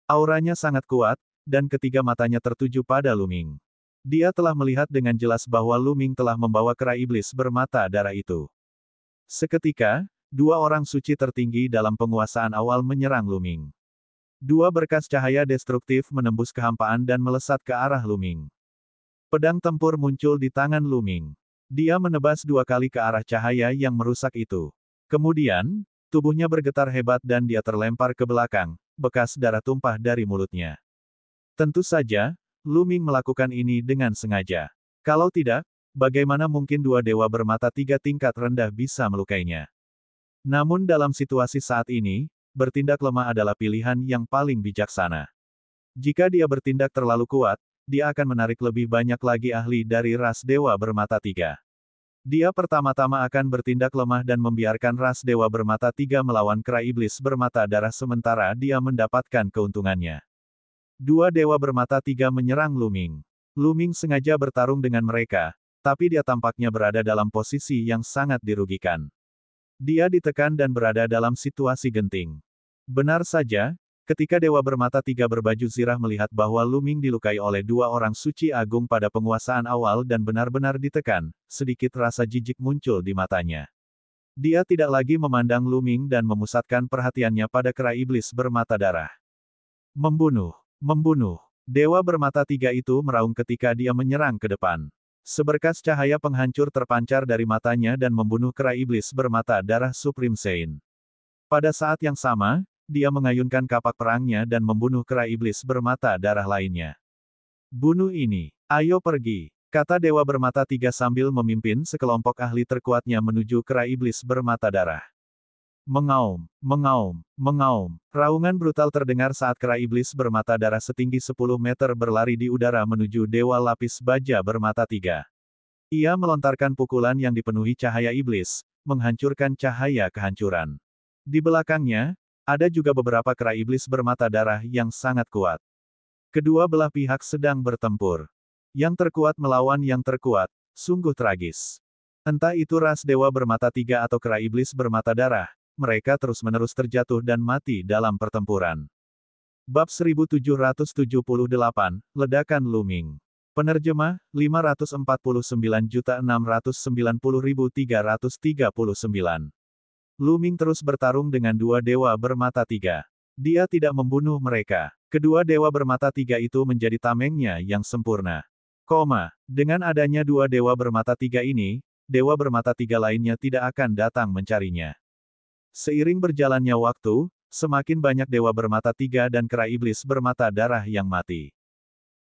Auranya sangat kuat, dan ketiga matanya tertuju pada Luming. Dia telah melihat dengan jelas bahwa Luming telah membawa kera iblis bermata darah itu. Seketika, dua orang suci tertinggi dalam penguasaan awal menyerang Luming. Dua berkas cahaya destruktif menembus kehampaan dan melesat ke arah Luming. Pedang tempur muncul di tangan Luming. Dia menebas dua kali ke arah cahaya yang merusak itu. Kemudian, tubuhnya bergetar hebat dan dia terlempar ke belakang, bekas darah tumpah dari mulutnya. Tentu saja, Luming melakukan ini dengan sengaja. Kalau tidak, bagaimana mungkin dua dewa bermata tiga tingkat rendah bisa melukainya? Namun dalam situasi saat ini, bertindak lemah adalah pilihan yang paling bijaksana. Jika dia bertindak terlalu kuat, dia akan menarik lebih banyak lagi ahli dari ras dewa bermata tiga. Dia pertama-tama akan bertindak lemah dan membiarkan ras dewa bermata tiga melawan kera iblis bermata darah sementara dia mendapatkan keuntungannya. Dua dewa bermata tiga menyerang Luming. Luming sengaja bertarung dengan mereka, tapi dia tampaknya berada dalam posisi yang sangat dirugikan. Dia ditekan dan berada dalam situasi genting. Benar saja, ketika dewa bermata tiga berbaju zirah melihat bahwa Luming dilukai oleh dua orang suci agung pada penguasaan awal dan benar-benar ditekan, sedikit rasa jijik muncul di matanya. Dia tidak lagi memandang Luming dan memusatkan perhatiannya pada kera iblis bermata darah. Membunuh, membunuh. Dewa bermata tiga itu meraung ketika dia menyerang ke depan. Seberkas cahaya penghancur terpancar dari matanya dan membunuh kera iblis bermata darah Supreme Sein. Pada saat yang sama, dia mengayunkan kapak perangnya dan membunuh kera iblis bermata darah lainnya. Bunuh ini. Ayo pergi, kata dewa bermata tiga sambil memimpin sekelompok ahli terkuatnya menuju kera iblis bermata darah. Mengaum, mengaum, mengaum. Raungan brutal terdengar saat kera iblis bermata darah setinggi 10 meter berlari di udara menuju dewa lapis baja bermata tiga. Ia melontarkan pukulan yang dipenuhi cahaya iblis, menghancurkan cahaya kehancuran. Di belakangnya, ada juga beberapa kera iblis bermata darah yang sangat kuat. Kedua belah pihak sedang bertempur. Yang terkuat melawan yang terkuat, sungguh tragis. Entah itu ras dewa bermata tiga atau kera iblis bermata darah, mereka terus-menerus terjatuh dan mati dalam pertempuran. Bab 1778, Ledakan Luming. Penerjemah, 549.690.339. Luming terus bertarung dengan dua dewa bermata tiga. Dia tidak membunuh mereka. Kedua dewa bermata tiga itu menjadi tamengnya yang sempurna. Dengan adanya dua dewa bermata tiga ini, dewa bermata tiga lainnya tidak akan datang mencarinya. Seiring berjalannya waktu, semakin banyak dewa bermata tiga dan kera iblis bermata darah yang mati.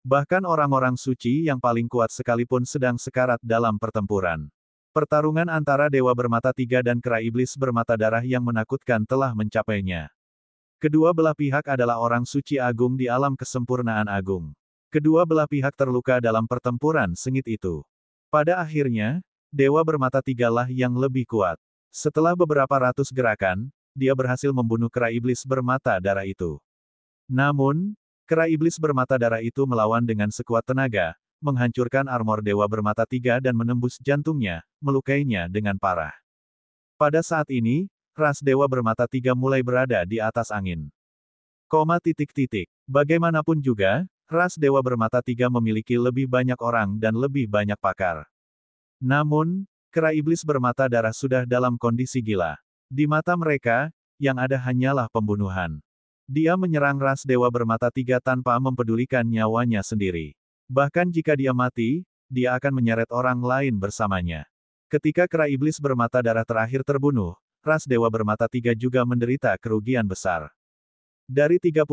Bahkan orang-orang suci yang paling kuat sekalipun sedang sekarat dalam pertempuran. Pertarungan antara dewa bermata tiga dan kera iblis bermata darah yang menakutkan telah mencapainya. Kedua belah pihak adalah orang suci agung di alam kesempurnaan agung. Kedua belah pihak terluka dalam pertempuran sengit itu. Pada akhirnya, dewa bermata tiga lah yang lebih kuat. Setelah beberapa ratus gerakan, dia berhasil membunuh kera iblis bermata darah itu. Namun, kera iblis bermata darah itu melawan dengan sekuat tenaga, menghancurkan armor dewa bermata tiga dan menembus jantungnya, melukainya dengan parah. Pada saat ini, ras dewa bermata tiga mulai berada di atas angin. Bagaimanapun juga, ras dewa bermata tiga memiliki lebih banyak orang dan lebih banyak pakar. Namun, kera iblis bermata darah sudah dalam kondisi gila. Di mata mereka, yang ada hanyalah pembunuhan. Dia menyerang ras dewa bermata tiga tanpa mempedulikan nyawanya sendiri. Bahkan jika dia mati, dia akan menyeret orang lain bersamanya. Ketika kera iblis bermata darah terakhir terbunuh, ras dewa bermata tiga juga menderita kerugian besar. Dari 30.000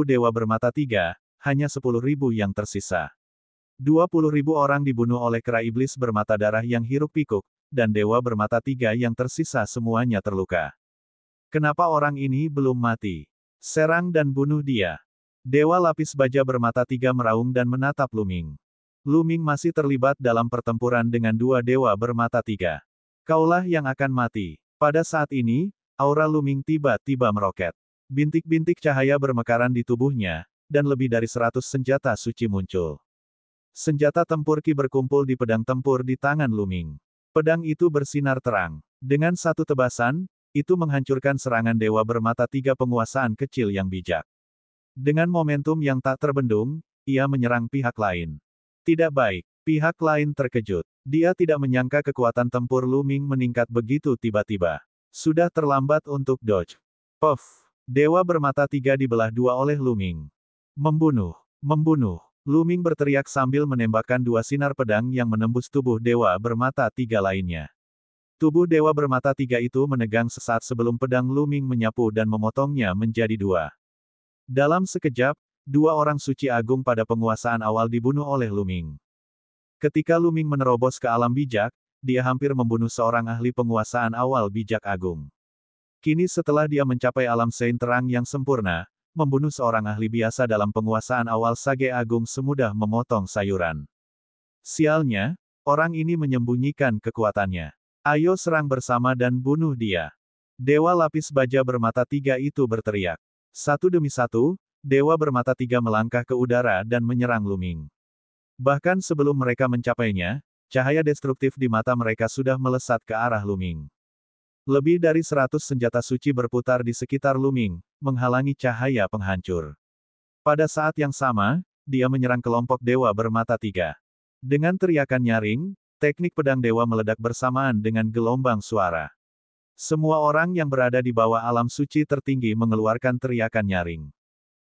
dewa bermata tiga, hanya 10.000 yang tersisa. 20.000 orang dibunuh oleh kera iblis bermata darah yang hiruk-pikuk, dan dewa bermata tiga yang tersisa semuanya terluka. Kenapa orang ini belum mati? Serang dan bunuh dia. Dewa lapis baja bermata tiga meraung dan menatap Luming. Luming masih terlibat dalam pertempuran dengan dua dewa bermata tiga. Kaulah yang akan mati. Pada saat ini, aura Luming tiba-tiba meroket. Bintik-bintik cahaya bermekaran di tubuhnya, dan lebih dari 100 senjata suci muncul. Senjata tempur Ki berkumpul di pedang tempur di tangan Luming. Pedang itu bersinar terang. Dengan satu tebasan, itu menghancurkan serangan dewa bermata tiga penguasaan kecil yang bijak. Dengan momentum yang tak terbendung, ia menyerang pihak lain. Tidak baik. Pihak lain terkejut. Dia tidak menyangka kekuatan tempur Luming meningkat begitu tiba-tiba. Sudah terlambat untuk dodge. Puff. Dewa bermata tiga dibelah dua oleh Luming. Membunuh. Membunuh. Luming berteriak sambil menembakkan dua sinar pedang yang menembus tubuh dewa bermata tiga lainnya. Tubuh dewa bermata tiga itu menegang sesaat sebelum pedang Luming menyapu dan memotongnya menjadi dua. Dalam sekejap, dua orang suci agung pada penguasaan awal dibunuh oleh Luming. Ketika Luming menerobos ke alam bijak, dia hampir membunuh seorang ahli penguasaan awal bijak agung. Kini setelah dia mencapai alam sein terang yang sempurna, membunuh seorang ahli biasa dalam penguasaan awal Sage Agung semudah memotong sayuran. Sialnya, orang ini menyembunyikan kekuatannya. Ayo serang bersama dan bunuh dia. Dewa lapis baja bermata tiga itu berteriak. Satu demi satu, dewa bermata tiga melangkah ke udara dan menyerang Luming. Bahkan sebelum mereka mencapainya, cahaya destruktif di mata mereka sudah melesat ke arah Luming. Lebih dari 100 senjata suci berputar di sekitar Luming, menghalangi cahaya penghancur. Pada saat yang sama, dia menyerang kelompok dewa bermata tiga. Dengan teriakan nyaring, teknik pedang dewa meledak bersamaan dengan gelombang suara. Semua orang yang berada di bawah alam suci tertinggi mengeluarkan teriakan nyaring.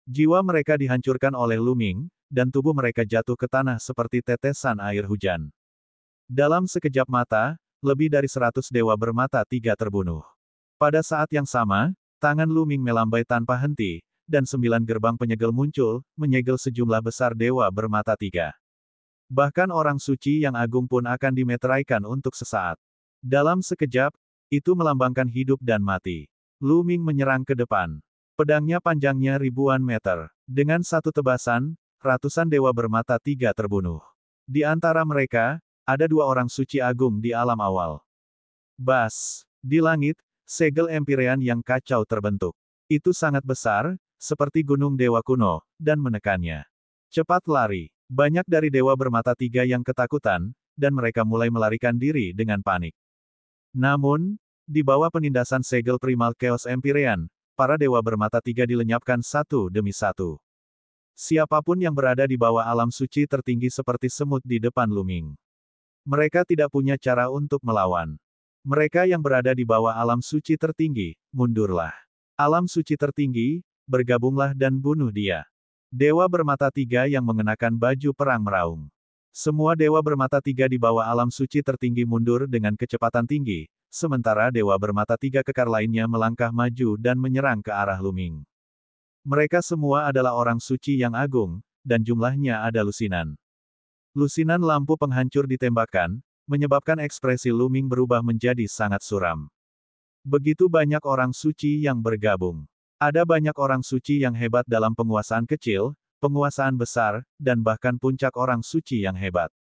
Jiwa mereka dihancurkan oleh Luming, dan tubuh mereka jatuh ke tanah seperti tetesan air hujan. Dalam sekejap mata, lebih dari 100 dewa bermata tiga terbunuh. Pada saat yang sama, tangan Luming melambai tanpa henti, dan 9 gerbang penyegel muncul, menyegel sejumlah besar dewa bermata tiga. Bahkan orang suci yang agung pun akan dimeteraikan untuk sesaat. Dalam sekejap, itu melambangkan hidup dan mati. Luming menyerang ke depan. Pedangnya panjangnya ribuan meter. Dengan satu tebasan, ratusan dewa bermata tiga terbunuh. Di antara mereka, ada dua orang suci agung di alam awal. Bas. Di langit, segel Empyrean yang kacau terbentuk. Itu sangat besar, seperti gunung dewa kuno, dan menekannya. Cepat lari. Banyak dari dewa bermata tiga yang ketakutan, dan mereka mulai melarikan diri dengan panik. Namun, di bawah penindasan segel primal Chaos Empyrean, para dewa bermata tiga dilenyapkan satu demi satu. Siapapun yang berada di bawah alam suci tertinggi seperti semut di depan Luming. Mereka tidak punya cara untuk melawan. Mereka yang berada di bawah alam suci tertinggi, mundurlah. Alam suci tertinggi, bergabunglah dan bunuh dia. Dewa bermata tiga yang mengenakan baju perang meraung. Semua dewa bermata tiga di bawah alam suci tertinggi mundur dengan kecepatan tinggi, sementara dewa bermata tiga kekar lainnya melangkah maju dan menyerang ke arah Luming. Mereka semua adalah orang suci yang agung, dan jumlahnya ada lusinan. Lusinan lampu penghancur ditembakkan, menyebabkan ekspresi Luming berubah menjadi sangat suram. Begitu banyak orang suci yang bergabung. Ada banyak orang suci yang hebat dalam penguasaan kecil, penguasaan besar, dan bahkan puncak orang suci yang hebat.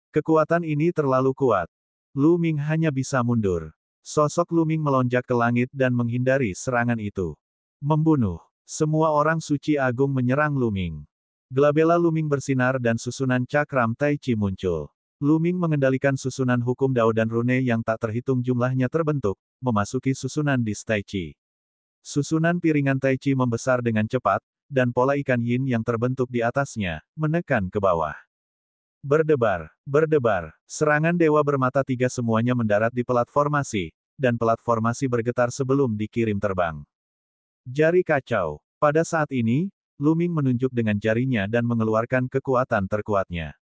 Kekuatan ini terlalu kuat. Lu Ming hanya bisa mundur. Sosok Lu Ming melonjak ke langit dan menghindari serangan itu. Membunuh. Semua orang suci agung menyerang Lu Ming. Glabella Lu Ming bersinar dan susunan cakram Tai Chi muncul. Lu Ming mengendalikan susunan hukum Dao dan rune yang tak terhitung jumlahnya terbentuk, memasuki susunan dis Tai Chi. Susunan piringan Tai Chi membesar dengan cepat, dan pola ikan yin yang terbentuk di atasnya, menekan ke bawah. Berdebar, berdebar, serangan dewa bermata tiga semuanya mendarat di platformasi, dan platformasi bergetar sebelum dikirim terbang. Jari kacau. Pada saat ini, Lu Ming menunjuk dengan jarinya dan mengeluarkan kekuatan terkuatnya.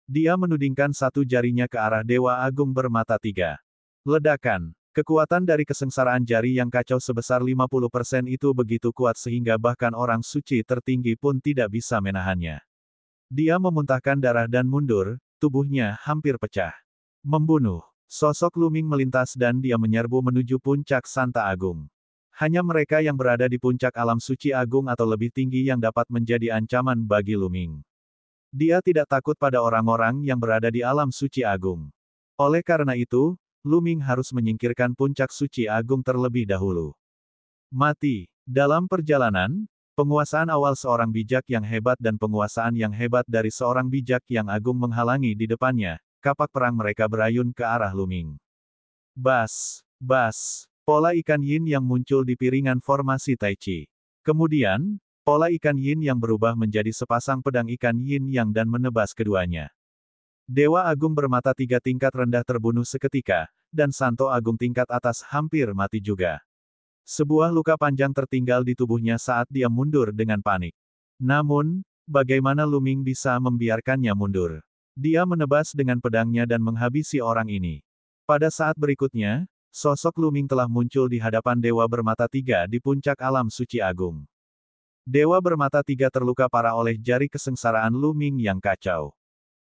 Dia menudingkan satu jarinya ke arah Dewa Agung bermata tiga. Ledakan. Kekuatan dari kesengsaraan jari yang kacau sebesar 50% itu begitu kuat sehingga bahkan orang suci tertinggi pun tidak bisa menahannya. Dia memuntahkan darah dan mundur, tubuhnya hampir pecah. Membunuh. Sosok Lu Ming melintas dan dia menyerbu menuju puncak Santa Agung. Hanya mereka yang berada di puncak alam suci agung atau lebih tinggi yang dapat menjadi ancaman bagi Lu Ming. Dia tidak takut pada orang-orang yang berada di alam suci agung. Oleh karena itu, Lu Ming harus menyingkirkan puncak suci agung terlebih dahulu. Mati. Dalam perjalanan, penguasaan awal seorang bijak yang hebat dan penguasaan yang hebat dari seorang bijak yang agung menghalangi di depannya, kapak perang mereka berayun ke arah Lu Ming. Bas, bas, pola ikan yin yang muncul di piringan formasi Tai Chi. Kemudian, pola ikan yin yang berubah menjadi sepasang pedang ikan yin yang dan menebas keduanya. Dewa Agung bermata tiga tingkat rendah terbunuh seketika, dan Santo Agung tingkat atas hampir mati juga. Sebuah luka panjang tertinggal di tubuhnya saat dia mundur dengan panik. Namun, bagaimana Lu Ming bisa membiarkannya mundur? Dia menebas dengan pedangnya dan menghabisi orang ini. Pada saat berikutnya, sosok Lu Ming telah muncul di hadapan Dewa bermata tiga di puncak alam suci agung. Dewa bermata tiga terluka parah oleh jari kesengsaraan Lu Ming yang kacau.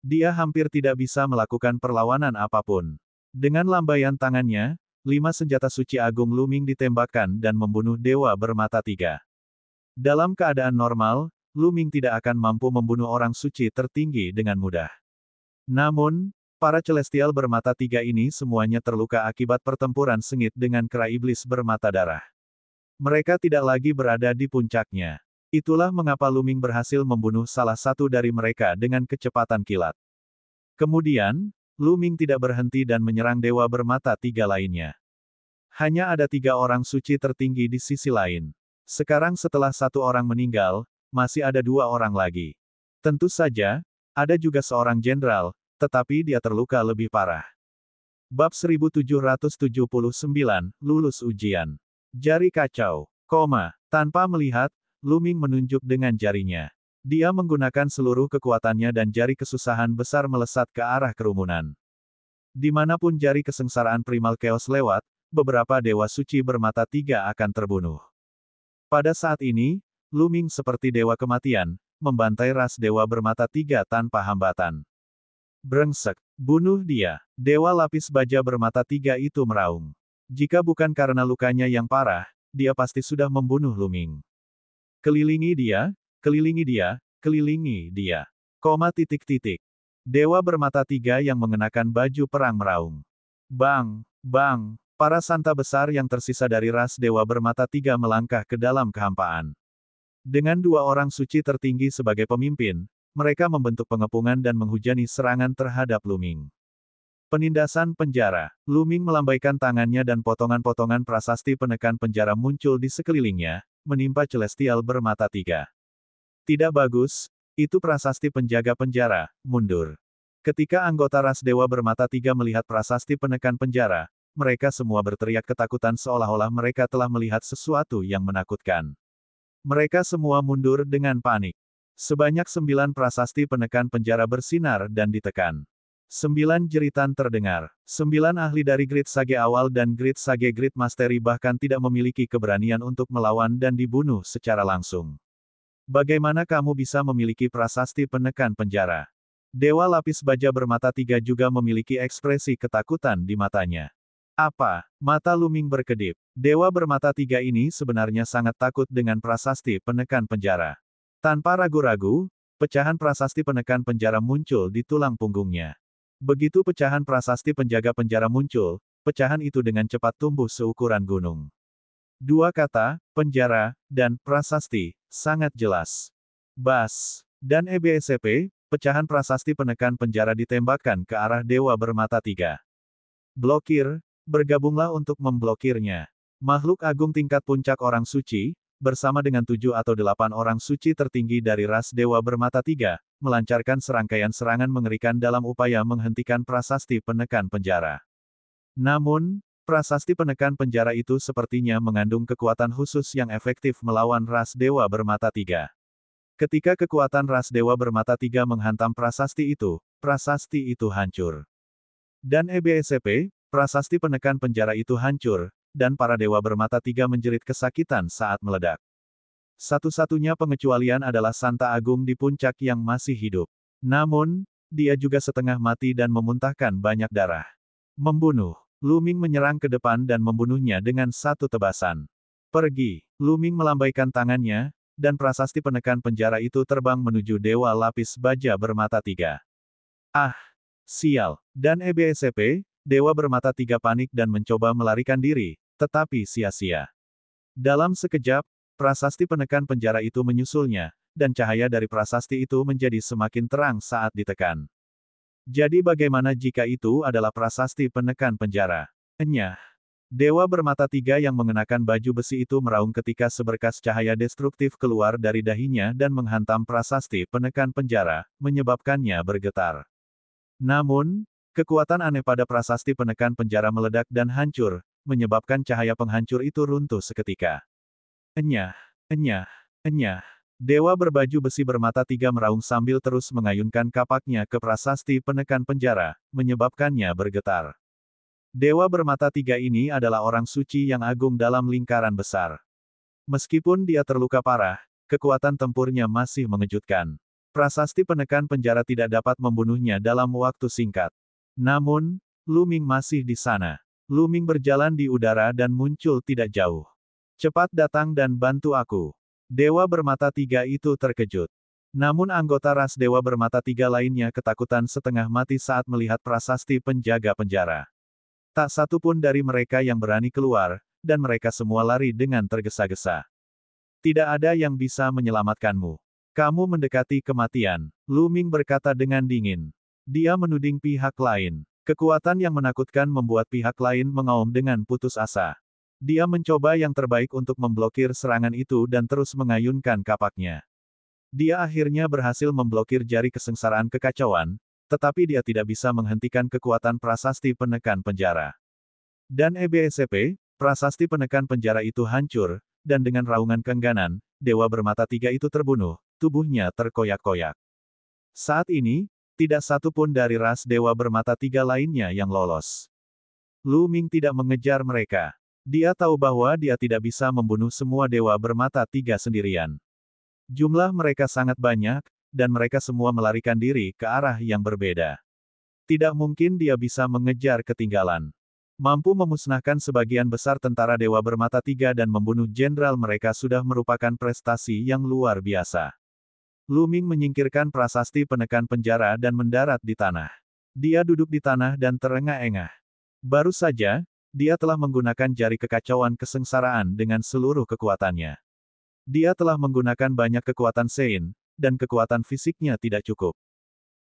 Dia hampir tidak bisa melakukan perlawanan apapun. Dengan lambaian tangannya, 5 senjata suci agung Lu Ming ditembakkan dan membunuh Dewa bermata tiga. Dalam keadaan normal, Lu Ming tidak akan mampu membunuh orang suci tertinggi dengan mudah. Namun, para celestial bermata tiga ini semuanya terluka akibat pertempuran sengit dengan kera iblis bermata darah. Mereka tidak lagi berada di puncaknya. Itulah mengapa Lu Ming berhasil membunuh salah satu dari mereka dengan kecepatan kilat. Kemudian, Lu Ming tidak berhenti dan menyerang dewa bermata tiga lainnya. Hanya ada 3 orang suci tertinggi di sisi lain. Sekarang setelah 1 orang meninggal, masih ada 2 orang lagi. Tentu saja, ada juga seorang jenderal, tetapi dia terluka lebih parah. Bab 1779, lulus ujian. Jari kacau, tanpa melihat, Lu Ming menunjuk dengan jarinya. Dia menggunakan seluruh kekuatannya dan jari kesusahan besar melesat ke arah kerumunan. Dimanapun jari kesengsaraan primal chaos lewat, beberapa dewa suci bermata tiga akan terbunuh. Pada saat ini, Lu Ming seperti dewa kematian, membantai ras dewa bermata tiga tanpa hambatan. Brengsek, bunuh dia. Dewa lapis baja bermata tiga itu meraung. Jika bukan karena lukanya yang parah, dia pasti sudah membunuh Lu Ming. Kelilingi dia, kelilingi dia, kelilingi dia. Dewa bermata tiga yang mengenakan baju perang meraung. Bang, bang, para santa besar yang tersisa dari ras dewa bermata tiga melangkah ke dalam kehampaan. Dengan 2 orang suci tertinggi sebagai pemimpin, mereka membentuk pengepungan dan menghujani serangan terhadap Lu Ming. Penindasan penjara. Lu Ming melambaikan tangannya dan potongan-potongan prasasti penekan penjara muncul di sekelilingnya, menimpa celestial bermata tiga. Tidak bagus, itu prasasti penjaga penjara, mundur. Ketika anggota ras dewa bermata tiga melihat prasasti penekan penjara, mereka semua berteriak ketakutan seolah-olah mereka telah melihat sesuatu yang menakutkan. Mereka semua mundur dengan panik. Sebanyak 9 prasasti penekan penjara bersinar dan ditekan. 9 jeritan terdengar. 9 ahli dari Grid Sage awal dan Grid Sage Grid Mastery bahkan tidak memiliki keberanian untuk melawan dan dibunuh secara langsung. Bagaimana kamu bisa memiliki prasasti penekan penjara? Dewa lapis baja bermata tiga juga memiliki ekspresi ketakutan di matanya. Apa? Mata Lu Ming berkedip. Dewa bermata tiga ini sebenarnya sangat takut dengan prasasti penekan penjara. Tanpa ragu-ragu, pecahan prasasti penekan penjara muncul di tulang punggungnya. Begitu pecahan prasasti penjaga penjara muncul, pecahan itu dengan cepat tumbuh seukuran gunung. Dua kata, penjara, dan prasasti, sangat jelas. Bas. Dan EBSCP, pecahan prasasti penekan penjara ditembakkan ke arah dewa bermata tiga. Blokir, bergabunglah untuk memblokirnya. Makhluk agung tingkat puncak orang suci, bersama dengan 7 atau 8 orang suci tertinggi dari ras dewa bermata tiga, melancarkan serangkaian serangan mengerikan dalam upaya menghentikan prasasti penekan penjara. Namun, prasasti penekan penjara itu sepertinya mengandung kekuatan khusus yang efektif melawan ras dewa bermata tiga. Ketika kekuatan ras dewa bermata tiga menghantam prasasti itu hancur. Dan EBSCP, prasasti penekan penjara itu hancur, dan para dewa bermata tiga menjerit kesakitan saat meledak. Satu-satunya pengecualian adalah Santa Agung di puncak yang masih hidup. Namun, dia juga setengah mati dan memuntahkan banyak darah. Membunuh. Lu Ming menyerang ke depan dan membunuhnya dengan satu tebasan. Pergi. Lu Ming melambaikan tangannya, dan prasasti penekan penjara itu terbang menuju dewa lapis baja bermata tiga. Ah! Sial. Dan EBSCP, dewa bermata tiga panik dan mencoba melarikan diri, tetapi sia-sia. Dalam sekejap, prasasti penekan penjara itu menyusulnya, dan cahaya dari prasasti itu menjadi semakin terang saat ditekan. Jadi bagaimana jika itu adalah prasasti penekan penjara? Enyah. Dewa bermata tiga yang mengenakan baju besi itu meraung ketika seberkas cahaya destruktif keluar dari dahinya dan menghantam prasasti penekan penjara, menyebabkannya bergetar. Namun, kekuatan aneh pada prasasti penekan penjara meledak dan hancur, menyebabkan cahaya penghancur itu runtuh seketika. Enyah, enyah, enyah. Dewa berbaju besi bermata tiga meraung sambil terus mengayunkan kapaknya ke prasasti penekan penjara, menyebabkannya bergetar. Dewa bermata tiga ini adalah orang suci yang agung dalam lingkaran besar. Meskipun dia terluka parah, kekuatan tempurnya masih mengejutkan. Prasasti penekan penjara tidak dapat membunuhnya dalam waktu singkat. Namun, Lu Ming masih di sana. Lu Ming berjalan di udara dan muncul tidak jauh. Cepat datang dan bantu aku. Dewa bermata tiga itu terkejut. Namun anggota ras dewa bermata tiga lainnya ketakutan setengah mati saat melihat prasasti penjaga penjara. Tak satu pun dari mereka yang berani keluar, dan mereka semua lari dengan tergesa-gesa. Tidak ada yang bisa menyelamatkanmu. Kamu mendekati kematian. Lu Ming berkata dengan dingin. Dia menuding pihak lain. Kekuatan yang menakutkan membuat pihak lain mengaum dengan putus asa. Dia mencoba yang terbaik untuk memblokir serangan itu dan terus mengayunkan kapaknya. Dia akhirnya berhasil memblokir jari kesengsaraan kekacauan, tetapi dia tidak bisa menghentikan kekuatan prasasti penekan penjara. Dan EBSCP, prasasti penekan penjara itu hancur, dan dengan raungan keengganan, dewa bermata tiga itu terbunuh, tubuhnya terkoyak-koyak. Saat ini, tidak satu pun dari ras dewa bermata tiga lainnya yang lolos. Lu Ming tidak mengejar mereka. Dia tahu bahwa dia tidak bisa membunuh semua dewa bermata tiga sendirian. Jumlah mereka sangat banyak, dan mereka semua melarikan diri ke arah yang berbeda. Tidak mungkin dia bisa mengejar ketinggalan. Mampu memusnahkan sebagian besar tentara dewa bermata tiga dan membunuh jenderal mereka sudah merupakan prestasi yang luar biasa. Lu Ming menyingkirkan prasasti penekan penjara dan mendarat di tanah. Dia duduk di tanah dan terengah-engah. Baru saja, dia telah menggunakan jari kekacauan kesengsaraan dengan seluruh kekuatannya. Dia telah menggunakan banyak kekuatan Sein, dan kekuatan fisiknya tidak cukup.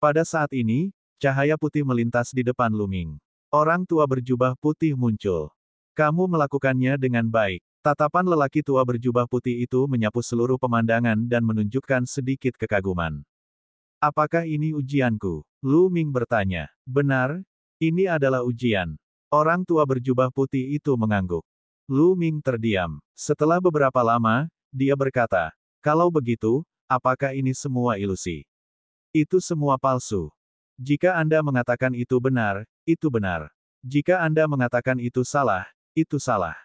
Pada saat ini, cahaya putih melintas di depan Lu Ming. Orang tua berjubah putih muncul. Kamu melakukannya dengan baik. Tatapan lelaki tua berjubah putih itu menyapu seluruh pemandangan dan menunjukkan sedikit kekaguman. Apakah ini ujianku? Lu Ming bertanya. Benar, ini adalah ujian. Orang tua berjubah putih itu mengangguk. Lu Ming terdiam. Setelah beberapa lama, dia berkata, kalau begitu, apakah ini semua ilusi? Itu semua palsu. Jika Anda mengatakan itu benar, itu benar. Jika Anda mengatakan itu salah, itu salah.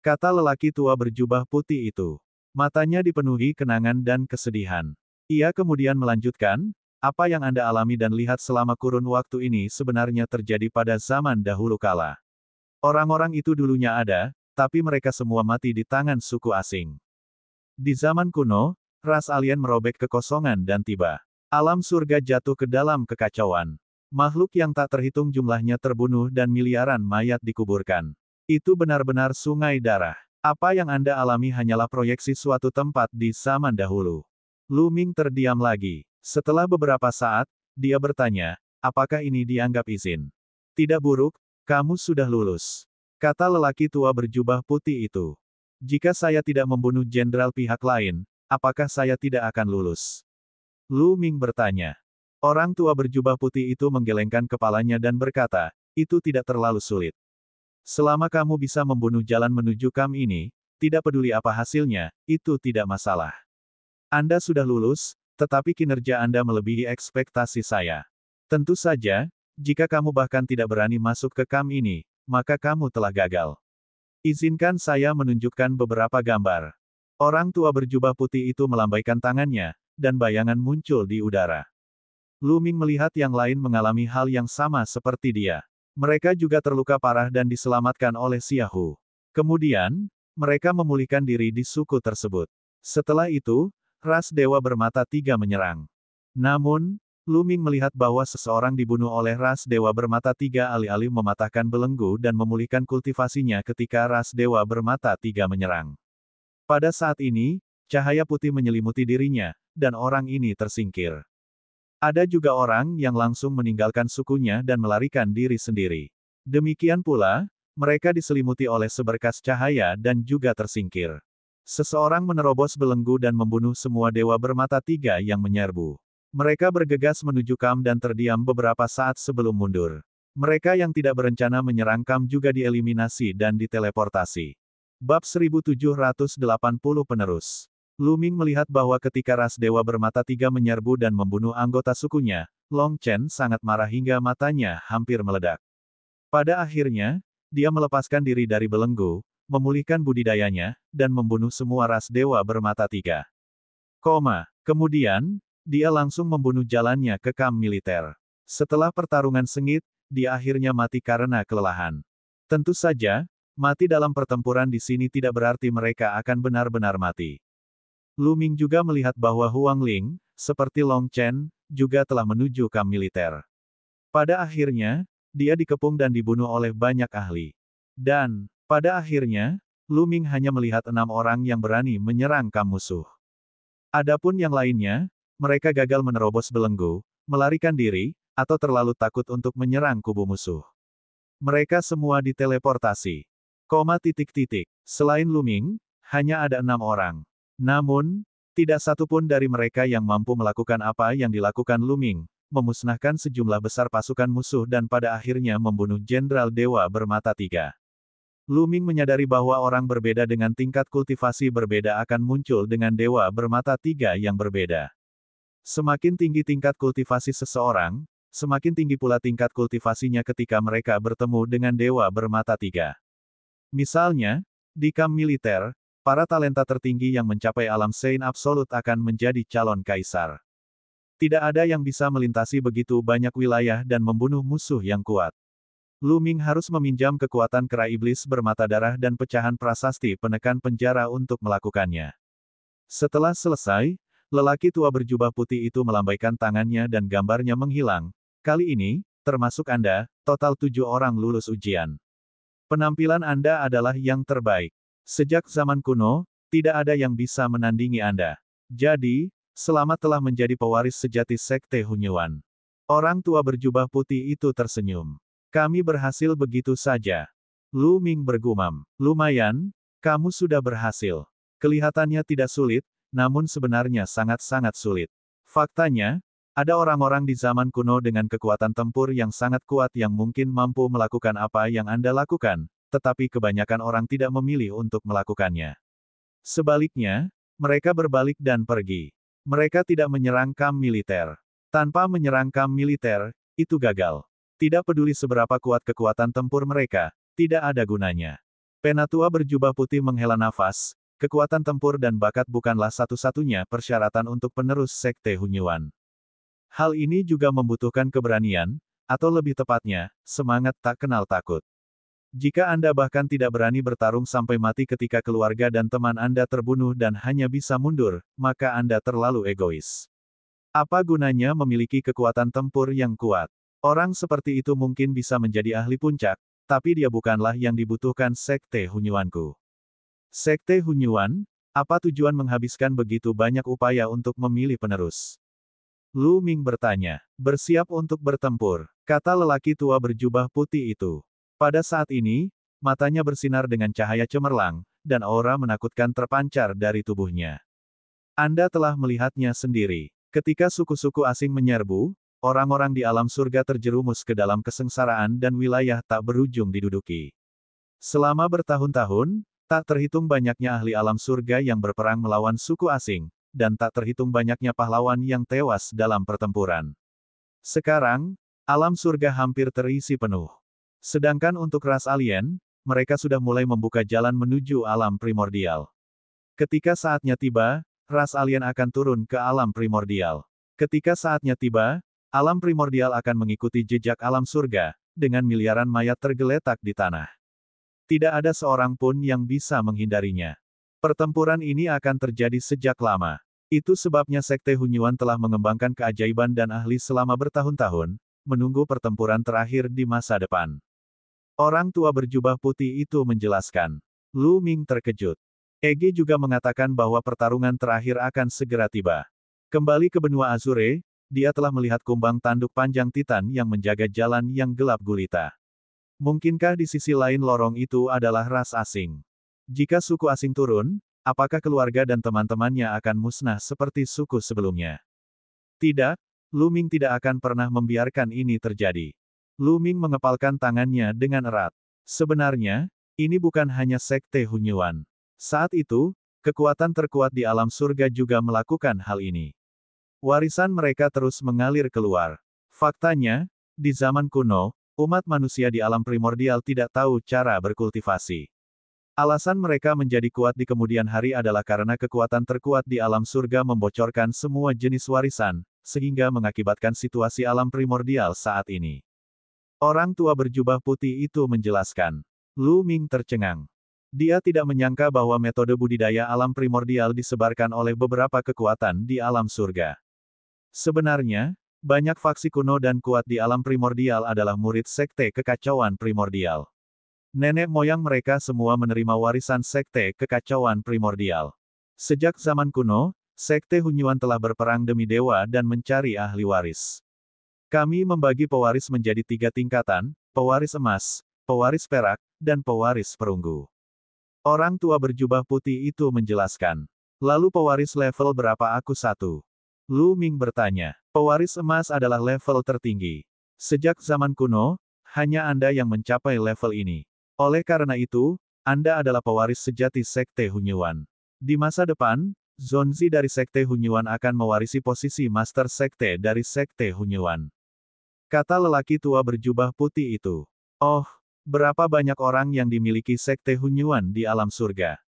Kata lelaki tua berjubah putih itu. Matanya dipenuhi kenangan dan kesedihan. Ia kemudian melanjutkan, apa yang Anda alami dan lihat selama kurun waktu ini sebenarnya terjadi pada zaman dahulu kala. Orang-orang itu dulunya ada, tapi mereka semua mati di tangan suku asing. Di zaman kuno, ras alien merobek kekosongan dan tiba. Alam surga jatuh ke dalam kekacauan. Makhluk yang tak terhitung jumlahnya terbunuh dan miliaran mayat dikuburkan. Itu benar-benar sungai darah. Apa yang Anda alami hanyalah proyeksi suatu tempat di zaman dahulu. Lu Ming terdiam lagi. Setelah beberapa saat, dia bertanya, apakah ini dianggap izin? Tidak buruk, kamu sudah lulus. Kata lelaki tua berjubah putih itu. Jika saya tidak membunuh jenderal pihak lain, apakah saya tidak akan lulus? Lu Ming bertanya. Orang tua berjubah putih itu menggelengkan kepalanya dan berkata, itu tidak terlalu sulit. Selama kamu bisa membunuh jalan menuju kamp ini, tidak peduli apa hasilnya, itu tidak masalah. Anda sudah lulus, tetapi kinerja Anda melebihi ekspektasi saya. Tentu saja, jika kamu bahkan tidak berani masuk ke kamp ini, maka kamu telah gagal. Izinkan saya menunjukkan beberapa gambar. Orang tua berjubah putih itu melambaikan tangannya, dan bayangan muncul di udara. Lu Ming melihat yang lain mengalami hal yang sama seperti dia. Mereka juga terluka parah dan diselamatkan oleh Xiaohu. Kemudian, mereka memulihkan diri di suku tersebut. Setelah itu, ras dewa bermata tiga menyerang. Namun, Lu Ming melihat bahwa seseorang dibunuh oleh ras dewa bermata tiga alih-alih mematahkan belenggu dan memulihkan kultivasinya ketika ras dewa bermata tiga menyerang. Pada saat ini, cahaya putih menyelimuti dirinya, dan orang ini tersingkir. Ada juga orang yang langsung meninggalkan sukunya dan melarikan diri sendiri. Demikian pula, mereka diselimuti oleh seberkas cahaya dan juga tersingkir. Seseorang menerobos belenggu dan membunuh semua dewa bermata tiga yang menyerbu. Mereka bergegas menuju kamp dan terdiam beberapa saat sebelum mundur. Mereka yang tidak berencana menyerang kamp juga dieliminasi dan diteleportasi. Bab 1780 Penerus. Lu Ming melihat bahwa ketika ras dewa bermata tiga menyerbu dan membunuh anggota sukunya, Long Chen sangat marah hingga matanya hampir meledak. Pada akhirnya, dia melepaskan diri dari belenggu, memulihkan budidayanya, dan membunuh semua ras dewa bermata tiga. Kemudian, dia langsung membunuh jalannya ke kamp militer. Setelah pertarungan sengit, dia akhirnya mati karena kelelahan. Tentu saja, mati dalam pertempuran di sini tidak berarti mereka akan benar-benar mati. Lu Ming juga melihat bahwa Huang Ling, seperti Long Chen, juga telah menuju kamp militer. Pada akhirnya, dia dikepung dan dibunuh oleh banyak ahli. Dan, pada akhirnya, Lu Ming hanya melihat 6 orang yang berani menyerang kamp musuh. Adapun yang lainnya, mereka gagal menerobos belenggu, melarikan diri, atau terlalu takut untuk menyerang kubu musuh. Mereka semua diteleportasi. Selain Lu Ming, hanya ada 6 orang. Namun, tidak satu pun dari mereka yang mampu melakukan apa yang dilakukan Lu Ming, memusnahkan sejumlah besar pasukan musuh dan pada akhirnya membunuh Jenderal Dewa Bermata Tiga. Lu Ming menyadari bahwa orang berbeda dengan tingkat kultivasi berbeda akan muncul dengan Dewa Bermata Tiga yang berbeda. Semakin tinggi tingkat kultivasi seseorang, semakin tinggi pula tingkat kultivasinya ketika mereka bertemu dengan Dewa Bermata Tiga. Misalnya, di kamp militer, para talenta tertinggi yang mencapai alam Sein absolut akan menjadi calon kaisar. Tidak ada yang bisa melintasi begitu banyak wilayah dan membunuh musuh yang kuat. Lu Ming harus meminjam kekuatan kera iblis bermata darah dan pecahan prasasti penekan penjara untuk melakukannya. Setelah selesai, lelaki tua berjubah putih itu melambaikan tangannya dan gambarnya menghilang. Kali ini, termasuk Anda, total 7 orang lulus ujian. Penampilan Anda adalah yang terbaik. Sejak zaman kuno, tidak ada yang bisa menandingi Anda. Jadi, selamat telah menjadi pewaris sejati Sekte Hunyuan. Orang tua berjubah putih itu tersenyum. Kami berhasil begitu saja. Lu Ming bergumam. Lumayan, kamu sudah berhasil. Kelihatannya tidak sulit, namun sebenarnya sangat-sangat sulit. Faktanya, ada orang-orang di zaman kuno dengan kekuatan tempur yang sangat kuat yang mungkin mampu melakukan apa yang Anda lakukan, tetapi kebanyakan orang tidak memilih untuk melakukannya. Sebaliknya, mereka berbalik dan pergi. Mereka tidak menyerang kamp militer. Tanpa menyerang kamp militer, itu gagal. Tidak peduli seberapa kuat kekuatan tempur mereka, tidak ada gunanya. Penatua berjubah putih menghela nafas, kekuatan tempur dan bakat bukanlah satu-satunya persyaratan untuk penerus Sekte Hunyuan. Hal ini juga membutuhkan keberanian, atau lebih tepatnya, semangat tak kenal takut. Jika Anda bahkan tidak berani bertarung sampai mati ketika keluarga dan teman Anda terbunuh dan hanya bisa mundur, maka Anda terlalu egois. Apa gunanya memiliki kekuatan tempur yang kuat? Orang seperti itu mungkin bisa menjadi ahli puncak, tapi dia bukanlah yang dibutuhkan Sekte Hunyuanku. Sekte Hunyuan, apa tujuan menghabiskan begitu banyak upaya untuk memilih penerus? Lu Ming bertanya. Bersiap untuk bertempur, kata lelaki tua berjubah putih itu. Pada saat ini, matanya bersinar dengan cahaya cemerlang, dan aura menakutkan terpancar dari tubuhnya. Anda telah melihatnya sendiri. Ketika suku-suku asing menyerbu, orang-orang di alam surga terjerumus ke dalam kesengsaraan dan wilayah tak berujung diduduki. Selama bertahun-tahun, tak terhitung banyaknya ahli alam surga yang berperang melawan suku asing, dan tak terhitung banyaknya pahlawan yang tewas dalam pertempuran. Sekarang, alam surga hampir terisi penuh. Sedangkan untuk ras alien, mereka sudah mulai membuka jalan menuju alam primordial. Ketika saatnya tiba, ras alien akan turun ke alam primordial. Ketika saatnya tiba, alam primordial akan mengikuti jejak alam surga, dengan miliaran mayat tergeletak di tanah. Tidak ada seorang pun yang bisa menghindarinya. Pertempuran ini akan terjadi sejak lama. Itu sebabnya Sekte Hunyuan telah mengembangkan keajaiban dan ahli selama bertahun-tahun, menunggu pertempuran terakhir di masa depan. Orang tua berjubah putih itu menjelaskan. Lu Ming terkejut. Ege juga mengatakan bahwa pertarungan terakhir akan segera tiba. Kembali ke benua Azure, dia telah melihat kumbang tanduk panjang Titan yang menjaga jalan yang gelap gulita. Mungkinkah di sisi lain lorong itu adalah ras asing? Jika suku asing turun, apakah keluarga dan teman-temannya akan musnah seperti suku sebelumnya? Tidak, Lu Ming tidak akan pernah membiarkan ini terjadi. Lu Ming mengepalkan tangannya dengan erat. Sebenarnya, ini bukan hanya Sekte Hunyuan. Saat itu, kekuatan terkuat di alam surga juga melakukan hal ini. Warisan mereka terus mengalir keluar. Faktanya, di zaman kuno, umat manusia di alam primordial tidak tahu cara berkultivasi. Alasan mereka menjadi kuat di kemudian hari adalah karena kekuatan terkuat di alam surga membocorkan semua jenis warisan, sehingga mengakibatkan situasi alam primordial saat ini. Orang tua berjubah putih itu menjelaskan. Lu Ming tercengang. Dia tidak menyangka bahwa metode budidaya alam primordial disebarkan oleh beberapa kekuatan di alam surga. Sebenarnya, banyak faksi kuno dan kuat di alam primordial adalah murid Sekte Kekacauan Primordial. Nenek moyang mereka semua menerima warisan Sekte Kekacauan Primordial. Sejak zaman kuno, Sekte Hunyuan telah berperang demi dewa dan mencari ahli waris. Kami membagi pewaris menjadi 3 tingkatan, pewaris emas, pewaris perak, dan pewaris perunggu. Orang tua berjubah putih itu menjelaskan. Lalu pewaris level berapa aku satu? Lu Ming bertanya. Pewaris emas adalah level tertinggi. Sejak zaman kuno, hanya Anda yang mencapai level ini. Oleh karena itu, Anda adalah pewaris sejati Sekte Hunyuan. Di masa depan, Zonzi dari Sekte Hunyuan akan mewarisi posisi Master Sekte dari Sekte Hunyuan. Kata lelaki tua berjubah putih itu. Oh, berapa banyak orang yang dimiliki Sekte Hunyuan di alam surga?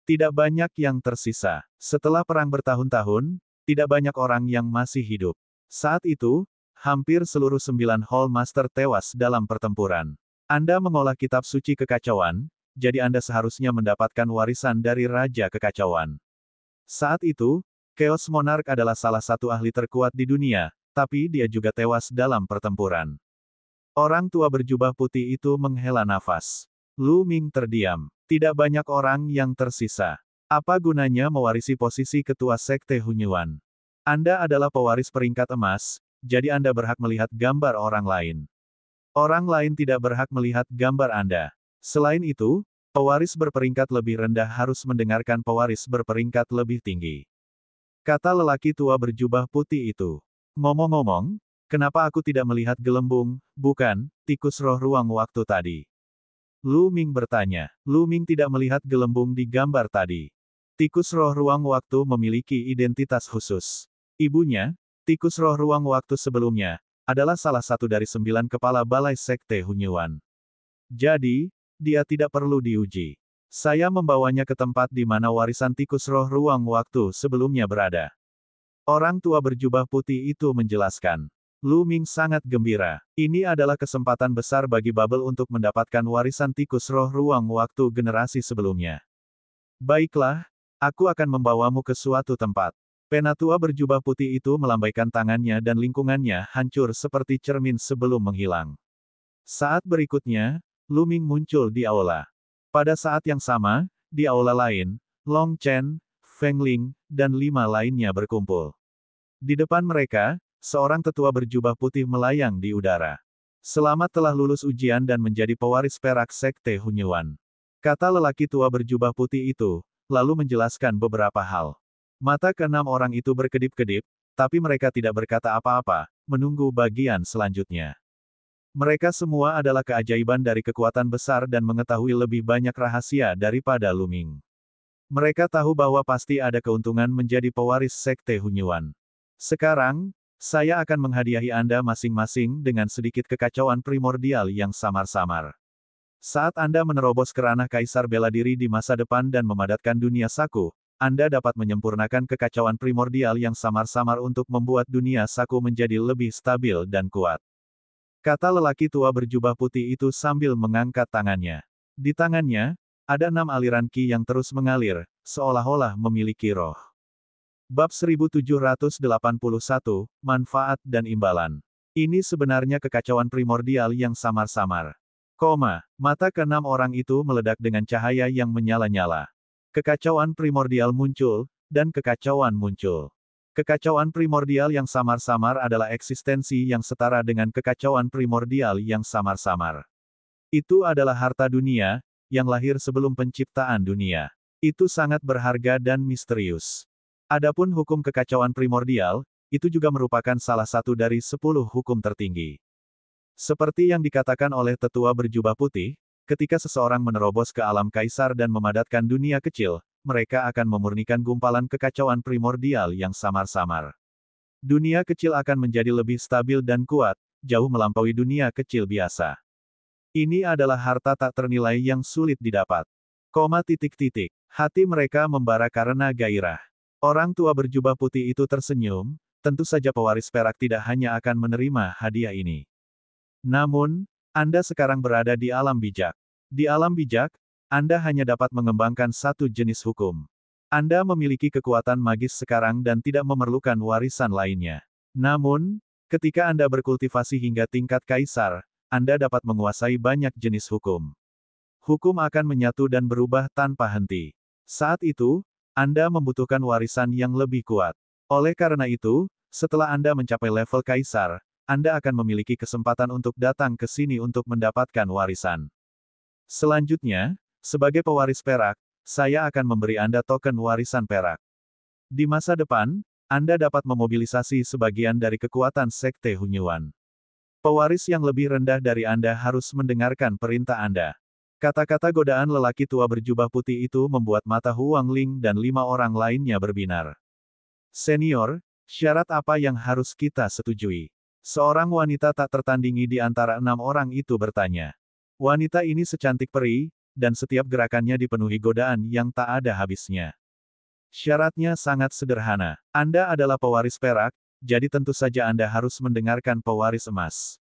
Tidak banyak yang tersisa. Setelah perang bertahun-tahun, tidak banyak orang yang masih hidup. Saat itu, hampir seluruh 9 Hall Master tewas dalam pertempuran. Anda mengolah kitab suci kekacauan, jadi Anda seharusnya mendapatkan warisan dari Raja Kekacauan. Saat itu, Chaos Monarch adalah salah satu ahli terkuat di dunia, tapi dia juga tewas dalam pertempuran. Orang tua berjubah putih itu menghela nafas. Lu Ming terdiam. Tidak banyak orang yang tersisa. Apa gunanya mewarisi posisi ketua Sekte Hunyuan? Anda adalah pewaris peringkat emas, jadi Anda berhak melihat gambar orang lain. Orang lain tidak berhak melihat gambar Anda. Selain itu, pewaris berperingkat lebih rendah harus mendengarkan pewaris berperingkat lebih tinggi. Kata lelaki tua berjubah putih itu. Ngomong-ngomong, kenapa aku tidak melihat gelembung, bukan, tikus roh ruang waktu tadi? Lu Ming bertanya. Lu Ming tidak melihat gelembung di gambar tadi. Tikus roh ruang waktu memiliki identitas khusus. Ibunya, tikus roh ruang waktu sebelumnya, adalah salah satu dari 9 kepala balai Sekte Hunyuan. Jadi, dia tidak perlu diuji. Saya membawanya ke tempat di mana warisan tikus roh ruang waktu sebelumnya berada. Orang tua berjubah putih itu menjelaskan. Lu Ming sangat gembira. Ini adalah kesempatan besar bagi Bubble untuk mendapatkan warisan tikus roh ruang waktu generasi sebelumnya. Baiklah, aku akan membawamu ke suatu tempat. Penatua berjubah putih itu melambaikan tangannya dan lingkungannya hancur seperti cermin sebelum menghilang. Saat berikutnya, Lu Ming muncul di aula. Pada saat yang sama, di aula lain, Long Chen, Feng Ling, dan 5 lainnya berkumpul. Di depan mereka, seorang tetua berjubah putih melayang di udara. Selamat telah lulus ujian dan menjadi pewaris perak Sekte Hunyuan. Kata lelaki tua berjubah putih itu, lalu menjelaskan beberapa hal. Mata keenam orang itu berkedip-kedip, tapi mereka tidak berkata apa-apa, menunggu bagian selanjutnya. Mereka semua adalah keajaiban dari kekuatan besar dan mengetahui lebih banyak rahasia daripada Lu Ming. Mereka tahu bahwa pasti ada keuntungan menjadi pewaris Sekte Hunyuan. Sekarang, saya akan menghadiahi Anda masing-masing dengan sedikit kekacauan primordial yang samar-samar. Saat Anda menerobos ke ranah Kaisar Bela Diri di masa depan dan memadatkan dunia Saku, Anda dapat menyempurnakan kekacauan primordial yang samar-samar untuk membuat dunia Saku menjadi lebih stabil dan kuat. Kata lelaki tua berjubah putih itu sambil mengangkat tangannya. Di tangannya, ada 6 aliran Qi yang terus mengalir, seolah-olah memiliki roh. Bab 1781, Manfaat dan Imbalan. Ini sebenarnya kekacauan primordial yang samar-samar. Mata keenam orang itu meledak dengan cahaya yang menyala-nyala. Kekacauan primordial muncul, dan kekacauan muncul. Kekacauan primordial yang samar-samar adalah eksistensi yang setara dengan kekacauan primordial yang samar-samar. Itu adalah harta dunia, yang lahir sebelum penciptaan dunia. Itu sangat berharga dan misterius. Adapun hukum kekacauan primordial, itu juga merupakan salah satu dari 10 hukum tertinggi. Seperti yang dikatakan oleh tetua berjubah putih, ketika seseorang menerobos ke alam kaisar dan memadatkan dunia kecil, mereka akan memurnikan gumpalan kekacauan primordial yang samar-samar. Dunia kecil akan menjadi lebih stabil dan kuat, jauh melampaui dunia kecil biasa. Ini adalah harta tak ternilai yang sulit didapat. Hati mereka membara karena gairah. Orang tua berjubah putih itu tersenyum, tentu saja pewaris perak tidak hanya akan menerima hadiah ini. Namun, Anda sekarang berada di alam bijak. Di alam bijak, Anda hanya dapat mengembangkan satu jenis hukum. Anda memiliki kekuatan magis sekarang dan tidak memerlukan warisan lainnya. Namun, ketika Anda berkultivasi hingga tingkat kaisar, Anda dapat menguasai banyak jenis hukum. Hukum akan menyatu dan berubah tanpa henti. Saat itu, Anda membutuhkan warisan yang lebih kuat. Oleh karena itu, setelah Anda mencapai level kaisar, Anda akan memiliki kesempatan untuk datang ke sini untuk mendapatkan warisan. Selanjutnya, sebagai pewaris perak, saya akan memberi Anda token warisan perak. Di masa depan, Anda dapat memobilisasi sebagian dari kekuatan Sekte Hunyuan. Pewaris yang lebih rendah dari Anda harus mendengarkan perintah Anda. Kata-kata godaan lelaki tua berjubah putih itu membuat mata Huang Ling dan 5 orang lainnya berbinar. Senior, syarat apa yang harus kita setujui? Seorang wanita tak tertandingi di antara 6 orang itu bertanya. Wanita ini secantik peri, dan setiap gerakannya dipenuhi godaan yang tak ada habisnya. Syaratnya sangat sederhana. Anda adalah pewaris perak, jadi tentu saja Anda harus mendengarkan pewaris emas.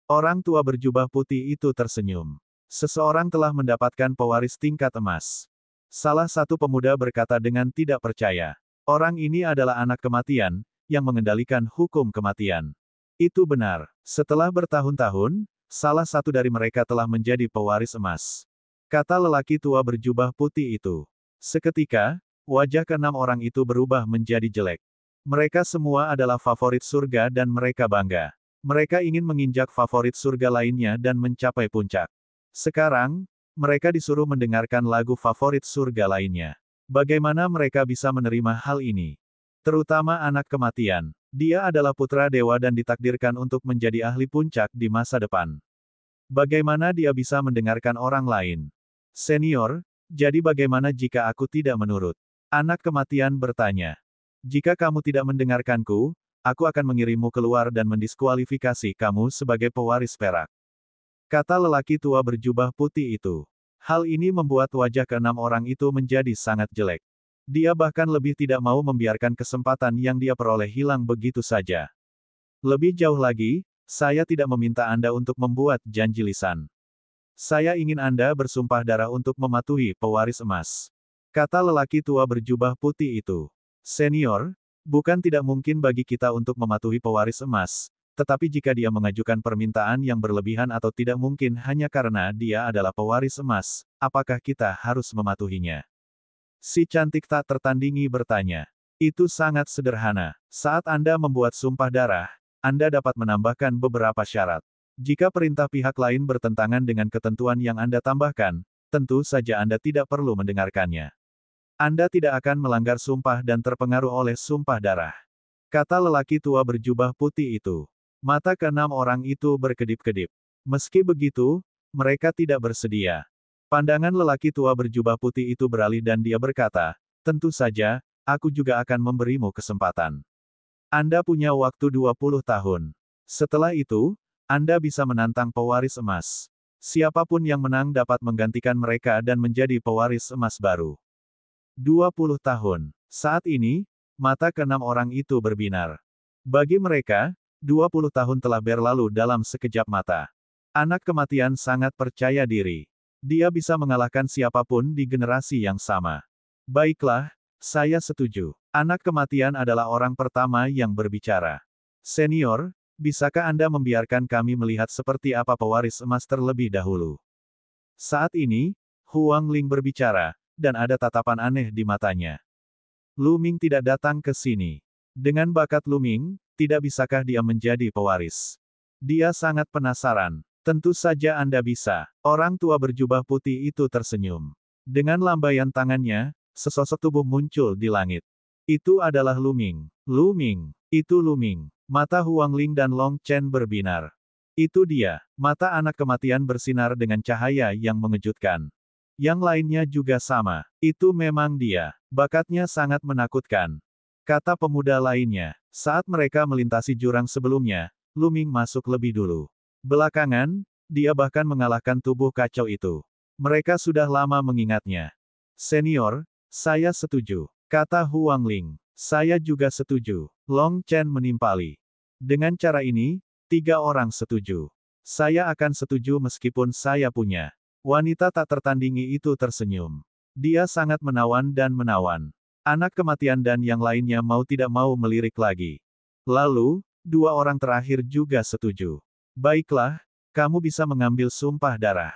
Orang tua berjubah putih itu tersenyum. Seseorang telah mendapatkan pewaris tingkat emas. Salah satu pemuda berkata dengan tidak percaya. Orang ini adalah anak kematian, yang mengendalikan hukum kematian. Itu benar. Setelah bertahun-tahun, salah satu dari mereka telah menjadi pewaris emas. Kata lelaki tua berjubah putih itu. Seketika, wajah keenam orang itu berubah menjadi jelek. Mereka semua adalah favorit surga dan mereka bangga. Mereka ingin menginjak favorit surga lainnya dan mencapai puncak. Sekarang, mereka disuruh mendengarkan lagu favorit surga lainnya. Bagaimana mereka bisa menerima hal ini? Terutama anak kematian. Dia adalah putra dewa dan ditakdirkan untuk menjadi ahli puncak di masa depan. Bagaimana dia bisa mendengarkan orang lain? Senior, jadi bagaimana jika aku tidak menurut? Anak kematian bertanya. Jika kamu tidak mendengarkanku, aku akan mengirimmu keluar dan mendiskualifikasi kamu sebagai pewaris perak. Kata lelaki tua berjubah putih itu. Hal ini membuat wajah keenam orang itu menjadi sangat jelek. Dia bahkan lebih tidak mau membiarkan kesempatan yang dia peroleh hilang begitu saja. Lebih jauh lagi, saya tidak meminta Anda untuk membuat janji lisan. Saya ingin Anda bersumpah darah untuk mematuhi pewaris emas. Kata lelaki tua berjubah putih itu. Senior, Bukan tidak mungkin bagi kita untuk mematuhi pewaris emas, tetapi jika dia mengajukan permintaan yang berlebihan atau tidak mungkin hanya karena dia adalah pewaris emas, apakah kita harus mematuhinya? Si cantik tak tertandingi bertanya. Itu sangat sederhana. Saat Anda membuat sumpah darah, Anda dapat menambahkan beberapa syarat. Jika perintah pihak lain bertentangan dengan ketentuan yang Anda tambahkan, tentu saja Anda tidak perlu mendengarkannya. Anda tidak akan melanggar sumpah dan terpengaruh oleh sumpah darah. Kata lelaki tua berjubah putih itu. Mata keenam orang itu berkedip-kedip. Meski begitu, mereka tidak bersedia. Pandangan lelaki tua berjubah putih itu beralih dan dia berkata, tentu saja, aku juga akan memberimu kesempatan. Anda punya waktu 20 tahun. Setelah itu, Anda bisa menantang pewaris emas. Siapapun yang menang dapat menggantikan mereka dan menjadi pewaris emas baru. 20 tahun. Saat ini, mata keenam orang itu berbinar. Bagi mereka, 20 tahun telah berlalu dalam sekejap mata. Anak kematian sangat percaya diri. Dia bisa mengalahkan siapapun di generasi yang sama. Baiklah, saya setuju. Anak kematian adalah orang pertama yang berbicara. Senior, bisakah Anda membiarkan kami melihat seperti apa pewaris emas terlebih dahulu? Saat ini, Huang Ling berbicara, dan ada tatapan aneh di matanya. Lu Ming tidak datang ke sini. Dengan bakat Lu Ming, tidak bisakah dia menjadi pewaris? Dia sangat penasaran. Tentu saja Anda bisa. Orang tua berjubah putih itu tersenyum. Dengan lambaian tangannya, sesosok tubuh muncul di langit. Itu adalah Lu Ming. Lu Ming. Itu Lu Ming. Mata Huang Ling dan Long Chen berbinar. Itu dia. Mata anak kematian bersinar dengan cahaya yang mengejutkan. Yang lainnya juga sama. Itu memang dia. Bakatnya sangat menakutkan. Kata pemuda lainnya. Saat mereka melintasi jurang sebelumnya, Lu Ming masuk lebih dulu. Belakangan, dia bahkan mengalahkan tubuh kacau itu. Mereka sudah lama mengingatnya. Senior, saya setuju. Kata Huang Ling. Saya juga setuju. Long Chen menimpali. Dengan cara ini, 3 orang setuju. Saya akan setuju meskipun saya punya. Wanita tak tertandingi itu tersenyum. Dia sangat menawan dan menawan. Anak kematian dan yang lainnya mau tidak mau melirik lagi. Lalu, 2 orang terakhir juga setuju. Baiklah, kamu bisa mengambil sumpah darah.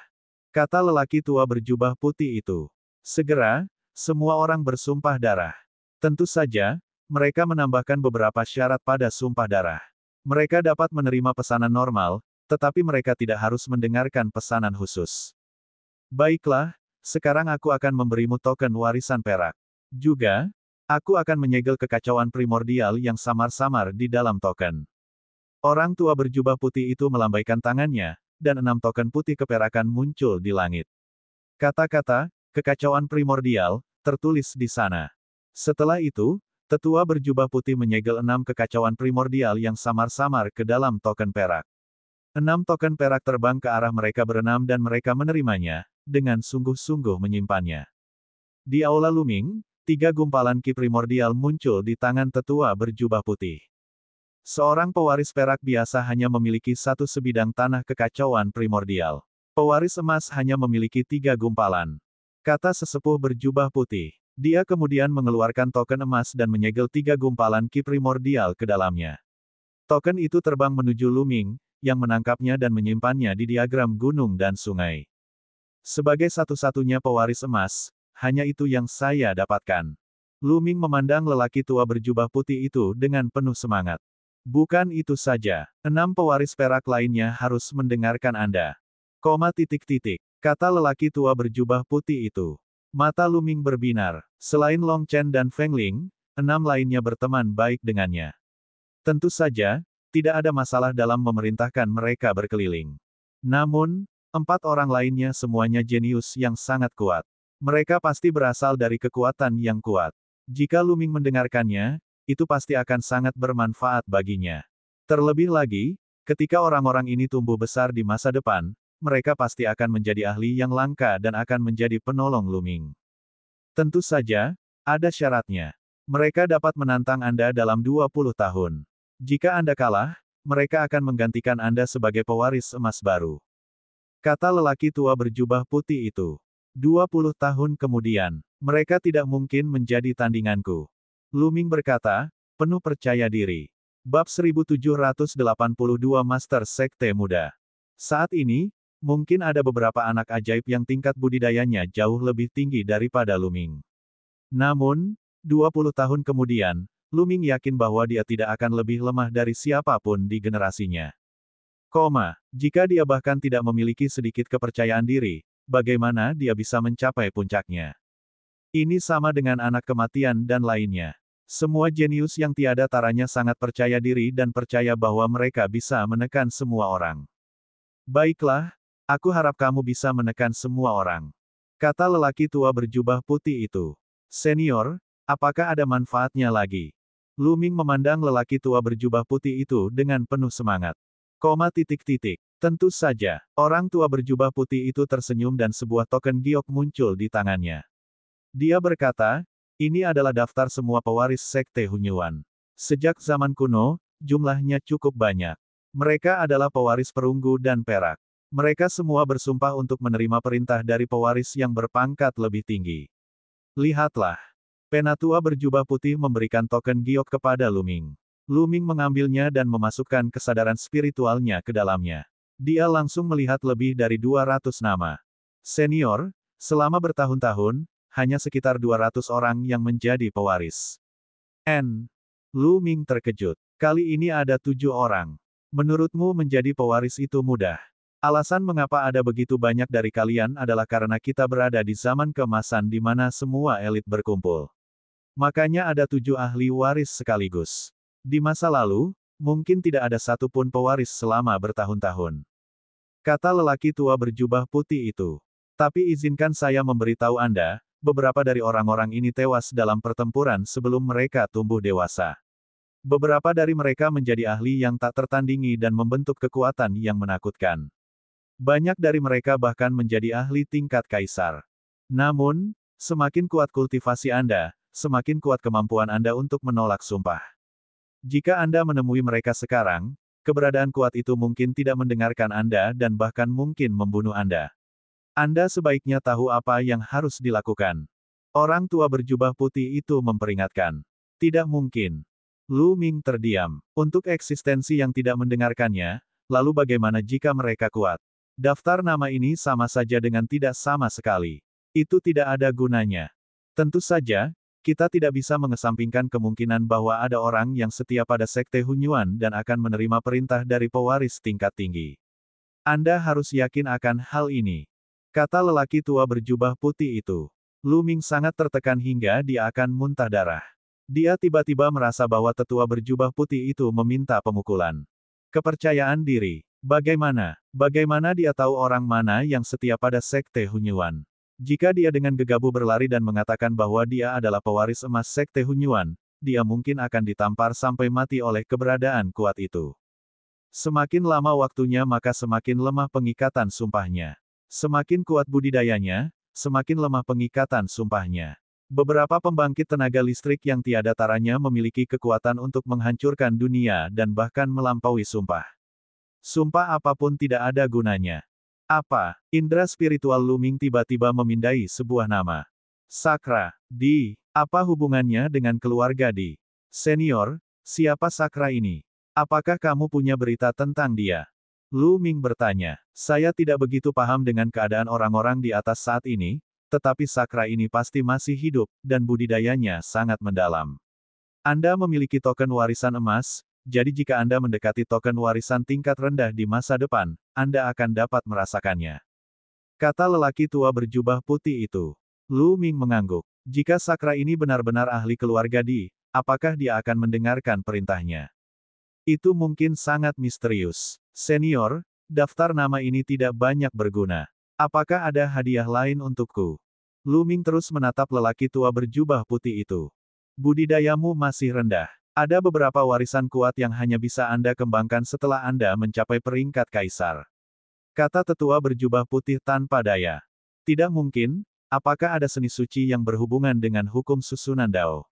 Kata lelaki tua berjubah putih itu. Segera, semua orang bersumpah darah. Tentu saja, mereka menambahkan beberapa syarat pada sumpah darah. Mereka dapat menerima pesanan normal, tetapi mereka tidak harus mendengarkan pesanan khusus. Baiklah, sekarang aku akan memberimu token warisan perak. Juga, aku akan menyegel kekacauan primordial yang samar-samar di dalam token. Orang tua berjubah putih itu melambaikan tangannya, dan 6 token putih keperakan muncul di langit. Kata-kata, kekacauan primordial, tertulis di sana. Setelah itu, tetua berjubah putih menyegel 6 kekacauan primordial yang samar-samar ke dalam token perak. 6 token perak terbang ke arah mereka berenam dan mereka menerimanya, dengan sungguh-sungguh menyimpannya. Di Aula Lu Ming, 3 gumpalan ki primordial muncul di tangan tetua berjubah putih. Seorang pewaris perak biasa hanya memiliki 1 sebidang tanah kekacauan primordial. Pewaris emas hanya memiliki 3 gumpalan. Kata sesepuh berjubah putih. Dia kemudian mengeluarkan token emas dan menyegel 3 gumpalan ki primordial ke dalamnya. Token itu terbang menuju Lu Ming, yang menangkapnya dan menyimpannya di diagram gunung dan sungai. Sebagai satu-satunya pewaris emas, hanya itu yang saya dapatkan. Lu Ming memandang lelaki tua berjubah putih itu dengan penuh semangat. Bukan itu saja, 6 pewaris perak lainnya harus mendengarkan Anda. Kata lelaki tua berjubah putih itu. Mata Lu Ming berbinar. Selain Long Chen dan Feng Ling, 6 lainnya berteman baik dengannya. Tentu saja, tidak ada masalah dalam memerintahkan mereka berkeliling. Namun, 4 orang lainnya semuanya jenius yang sangat kuat. Mereka pasti berasal dari kekuatan yang kuat. Jika Lu Ming mendengarkannya, itu pasti akan sangat bermanfaat baginya. Terlebih lagi, ketika orang-orang ini tumbuh besar di masa depan, mereka pasti akan menjadi ahli yang langka dan akan menjadi penolong Lu Ming. Tentu saja, ada syaratnya. Mereka dapat menantang Anda dalam 20 tahun. Jika Anda kalah, mereka akan menggantikan Anda sebagai pewaris emas baru. Kata lelaki tua berjubah putih itu. 20 tahun kemudian, mereka tidak mungkin menjadi tandinganku. Lu Ming berkata, penuh percaya diri. Bab 1782 Master Sekte Muda. Saat ini, mungkin ada beberapa anak ajaib yang tingkat budidayanya jauh lebih tinggi daripada Luming. Namun, 20 tahun kemudian, Luming yakin bahwa dia tidak akan lebih lemah dari siapapun di generasinya. Jika dia bahkan tidak memiliki sedikit kepercayaan diri, bagaimana dia bisa mencapai puncaknya? Ini sama dengan anak kematian dan lainnya. Semua jenius yang tiada taranya sangat percaya diri dan percaya bahwa mereka bisa menekan semua orang. Baiklah, aku harap kamu bisa menekan semua orang, kata lelaki tua berjubah putih itu. Senior, apakah ada manfaatnya lagi? Luming memandang lelaki tua berjubah putih itu dengan penuh semangat. Tentu saja, orang tua berjubah putih itu tersenyum dan sebuah token giok muncul di tangannya. Dia berkata, ini adalah daftar semua pewaris Sekte Hunyuan. Sejak zaman kuno, jumlahnya cukup banyak. Mereka adalah pewaris perunggu dan perak. Mereka semua bersumpah untuk menerima perintah dari pewaris yang berpangkat lebih tinggi. Lihatlah. Penatua berjubah putih memberikan token giok kepada Luming. Luming mengambilnya dan memasukkan kesadaran spiritualnya ke dalamnya. Dia langsung melihat lebih dari 200 nama. Senior, selama bertahun-tahun, hanya sekitar 200 orang yang menjadi pewaris. Luming terkejut. Kali ini ada 7 orang. Menurutmu menjadi pewaris itu mudah? Alasan mengapa ada begitu banyak dari kalian adalah karena kita berada di zaman keemasan di mana semua elit berkumpul. Makanya ada 7 ahli waris sekaligus. Di masa lalu, mungkin tidak ada satupun pewaris selama bertahun-tahun. Kata lelaki tua berjubah putih itu. Tapi izinkan saya memberitahu Anda, beberapa dari orang-orang ini tewas dalam pertempuran sebelum mereka tumbuh dewasa. Beberapa dari mereka menjadi ahli yang tak tertandingi dan membentuk kekuatan yang menakutkan. Banyak dari mereka bahkan menjadi ahli tingkat kaisar. Namun, semakin kuat kultivasi Anda, semakin kuat kemampuan Anda untuk menolak sumpah. Jika Anda menemui mereka sekarang, keberadaan kuat itu mungkin tidak mendengarkan Anda dan bahkan mungkin membunuh Anda. Anda sebaiknya tahu apa yang harus dilakukan. Orang tua berjubah putih itu memperingatkan. Tidak mungkin. Luming terdiam. Untuk eksistensi yang tidak mendengarkannya, lalu bagaimana jika mereka kuat? Daftar nama ini sama saja dengan tidak sama sekali. Itu tidak ada gunanya. Tentu saja, kita tidak bisa mengesampingkan kemungkinan bahwa ada orang yang setia pada Sekte Hunyuan dan akan menerima perintah dari pewaris tingkat tinggi. Anda harus yakin akan hal ini, kata lelaki tua berjubah putih itu. Luming sangat tertekan hingga dia akan muntah darah. Dia tiba-tiba merasa bahwa tetua berjubah putih itu meminta pemukulan. Kepercayaan diri. Bagaimana dia tahu orang mana yang setia pada Sekte Hunyuan? Jika dia dengan gegabah berlari dan mengatakan bahwa dia adalah pewaris emas Sekte Hunyuan, dia mungkin akan ditampar sampai mati oleh keberadaan kuat itu. Semakin lama waktunya maka semakin lemah pengikatan sumpahnya. Semakin kuat budidayanya, semakin lemah pengikatan sumpahnya. Beberapa pembangkit tenaga listrik yang tiada taranya memiliki kekuatan untuk menghancurkan dunia dan bahkan melampaui sumpah. Sumpah apapun tidak ada gunanya. Apa? Indra spiritual Luming tiba-tiba memindai sebuah nama. Sakra. Apa hubungannya dengan keluarga Di? Senior, siapa Sakra ini? Apakah kamu punya berita tentang dia? Luming bertanya. Saya tidak begitu paham dengan keadaan orang-orang di atas saat ini, tetapi Sakra ini pasti masih hidup, dan budidayanya sangat mendalam. Anda memiliki token warisan emas, jadi jika Anda mendekati token warisan tingkat rendah di masa depan, Anda akan dapat merasakannya. Kata lelaki tua berjubah putih itu. Luming mengangguk. Jika Sakra ini benar-benar ahli keluarga Di, apakah dia akan mendengarkan perintahnya? Itu mungkin sangat misterius. Senior, daftar nama ini tidak banyak berguna. Apakah ada hadiah lain untukku? Luming terus menatap lelaki tua berjubah putih itu. Budidayamu masih rendah. Ada beberapa warisan kuat yang hanya bisa Anda kembangkan setelah Anda mencapai peringkat kaisar. Kata tetua berjubah putih tanpa daya. Tidak mungkin, apakah ada seni suci yang berhubungan dengan hukum susunan Dao?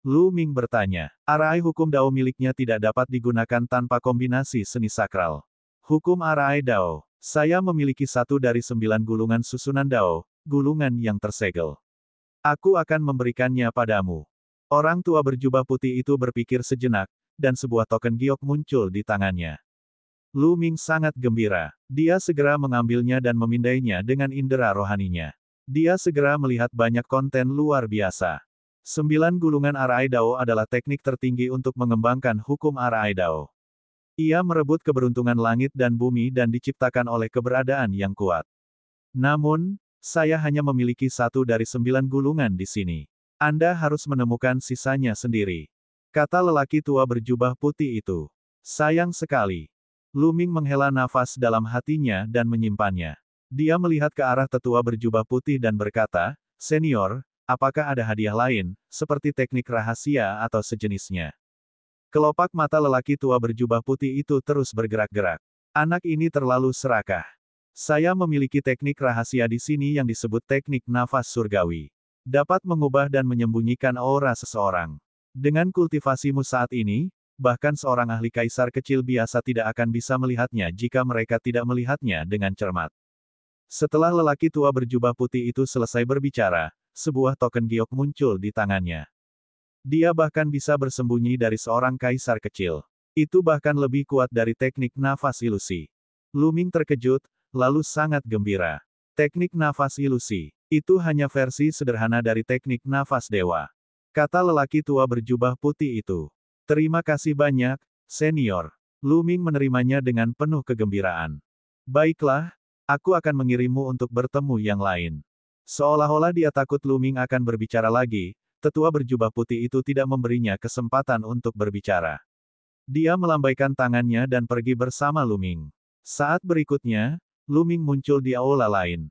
Luming bertanya. Arai hukum Dao miliknya tidak dapat digunakan tanpa kombinasi seni sakral. Hukum Arai Dao. Saya memiliki 1 dari 9 gulungan susunan Dao, gulungan yang tersegel. Aku akan memberikannya padamu. Orang tua berjubah putih itu berpikir sejenak, dan sebuah token giok muncul di tangannya. Lu Ming sangat gembira. Dia segera mengambilnya dan memindainya dengan indera rohaninya. Dia segera melihat banyak konten luar biasa. 9 gulungan Arai Dao adalah teknik tertinggi untuk mengembangkan hukum Arai Dao. Ia merebut keberuntungan langit dan bumi dan diciptakan oleh keberadaan yang kuat. Namun, saya hanya memiliki 1 dari 9 gulungan di sini. Anda harus menemukan sisanya sendiri. Kata lelaki tua berjubah putih itu. Sayang sekali. Lu Ming menghela nafas dalam hatinya dan menyimpannya. Dia melihat ke arah tetua berjubah putih dan berkata, "Senior, apakah ada hadiah lain, seperti teknik rahasia atau sejenisnya?" Kelopak mata lelaki tua berjubah putih itu terus bergerak-gerak. Anak ini terlalu serakah. Saya memiliki teknik rahasia di sini yang disebut teknik nafas surgawi. Dapat mengubah dan menyembunyikan aura seseorang. Dengan kultivasimu saat ini, bahkan seorang ahli kaisar kecil biasa tidak akan bisa melihatnya jika mereka tidak melihatnya dengan cermat. Setelah lelaki tua berjubah putih itu selesai berbicara, sebuah token giok muncul di tangannya. Dia bahkan bisa bersembunyi dari seorang kaisar kecil. Itu bahkan lebih kuat dari teknik nafas ilusi. Lu Ming terkejut, lalu sangat gembira. Teknik nafas ilusi. Itu hanya versi sederhana dari teknik nafas dewa. Kata lelaki tua berjubah putih itu. Terima kasih banyak, senior. Lu Ming menerimanya dengan penuh kegembiraan. Baiklah, aku akan mengirimmu untuk bertemu yang lain. Seolah-olah dia takut Lu Ming akan berbicara lagi, tetua berjubah putih itu tidak memberinya kesempatan untuk berbicara. Dia melambaikan tangannya dan pergi bersama Lu Ming. Saat berikutnya, Lu Ming muncul di aula lain.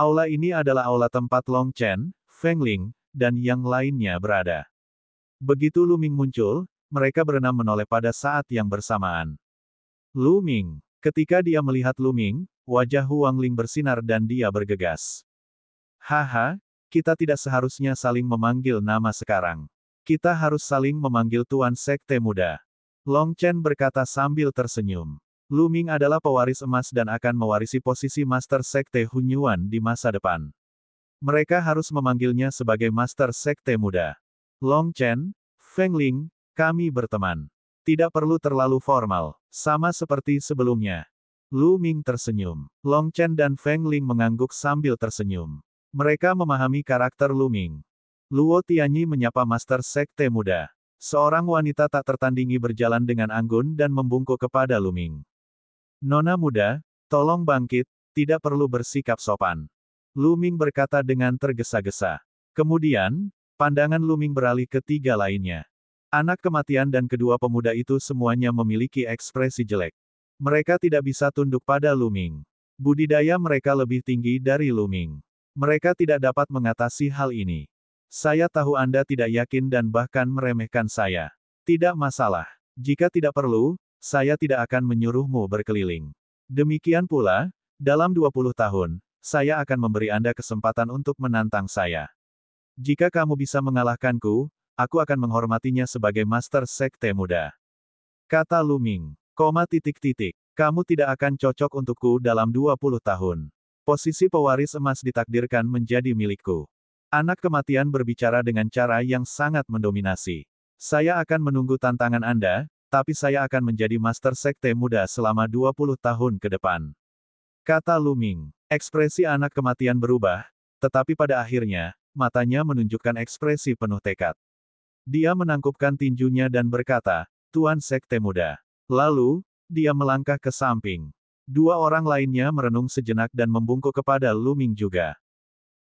Aula ini adalah aula tempat Long Chen, Feng Ling, dan yang lainnya berada. Begitu Lu Ming muncul, mereka berenam menoleh pada saat yang bersamaan. Lu Ming. Ketika dia melihat Lu Ming, wajah Huang Ling bersinar dan dia bergegas. Haha, kita tidak seharusnya saling memanggil nama sekarang. Kita harus saling memanggil Tuan Sekte Muda. Long Chen berkata sambil tersenyum. Lu Ming adalah pewaris emas dan akan mewarisi posisi Master Sekte Hunyuan di masa depan. Mereka harus memanggilnya sebagai Master Sekte Muda. Long Chen, Feng Ling, kami berteman. Tidak perlu terlalu formal, sama seperti sebelumnya. Lu Ming tersenyum. Long Chen dan Feng Ling mengangguk sambil tersenyum. Mereka memahami karakter Lu Ming. Luo Tianyi menyapa Master Sekte Muda. Seorang wanita tak tertandingi berjalan dengan anggun dan membungkuk kepada Lu Ming. Nona muda, tolong bangkit, tidak perlu bersikap sopan. Lu Ming berkata dengan tergesa-gesa. Kemudian, pandangan Lu Ming beralih ke 3 lainnya. Anak kematian dan kedua pemuda itu semuanya memiliki ekspresi jelek. Mereka tidak bisa tunduk pada Lu Ming. Budidaya mereka lebih tinggi dari Lu Ming. Mereka tidak dapat mengatasi hal ini. Saya tahu Anda tidak yakin dan bahkan meremehkan saya. Tidak masalah. Jika tidak perlu, saya tidak akan menyuruhmu berkeliling. Demikian pula, dalam 20 tahun, saya akan memberi Anda kesempatan untuk menantang saya. Jika kamu bisa mengalahkanku, aku akan menghormatinya sebagai Master Sekte Muda. Kata Lu Ming. Kamu tidak akan cocok untukku dalam 20 tahun. Posisi pewaris emas ditakdirkan menjadi milikku. Anak kematian berbicara dengan cara yang sangat mendominasi. Saya akan menunggu tantangan Anda, tapi saya akan menjadi Master Sekte Muda selama 20 tahun ke depan. Kata Lu Ming. Ekspresi anak kematian berubah, tetapi pada akhirnya, matanya menunjukkan ekspresi penuh tekad. Dia menangkupkan tinjunya dan berkata, Tuan Sekte Muda. Lalu, dia melangkah ke samping. 2 orang lainnya merenung sejenak dan membungkuk kepada Lu Ming juga.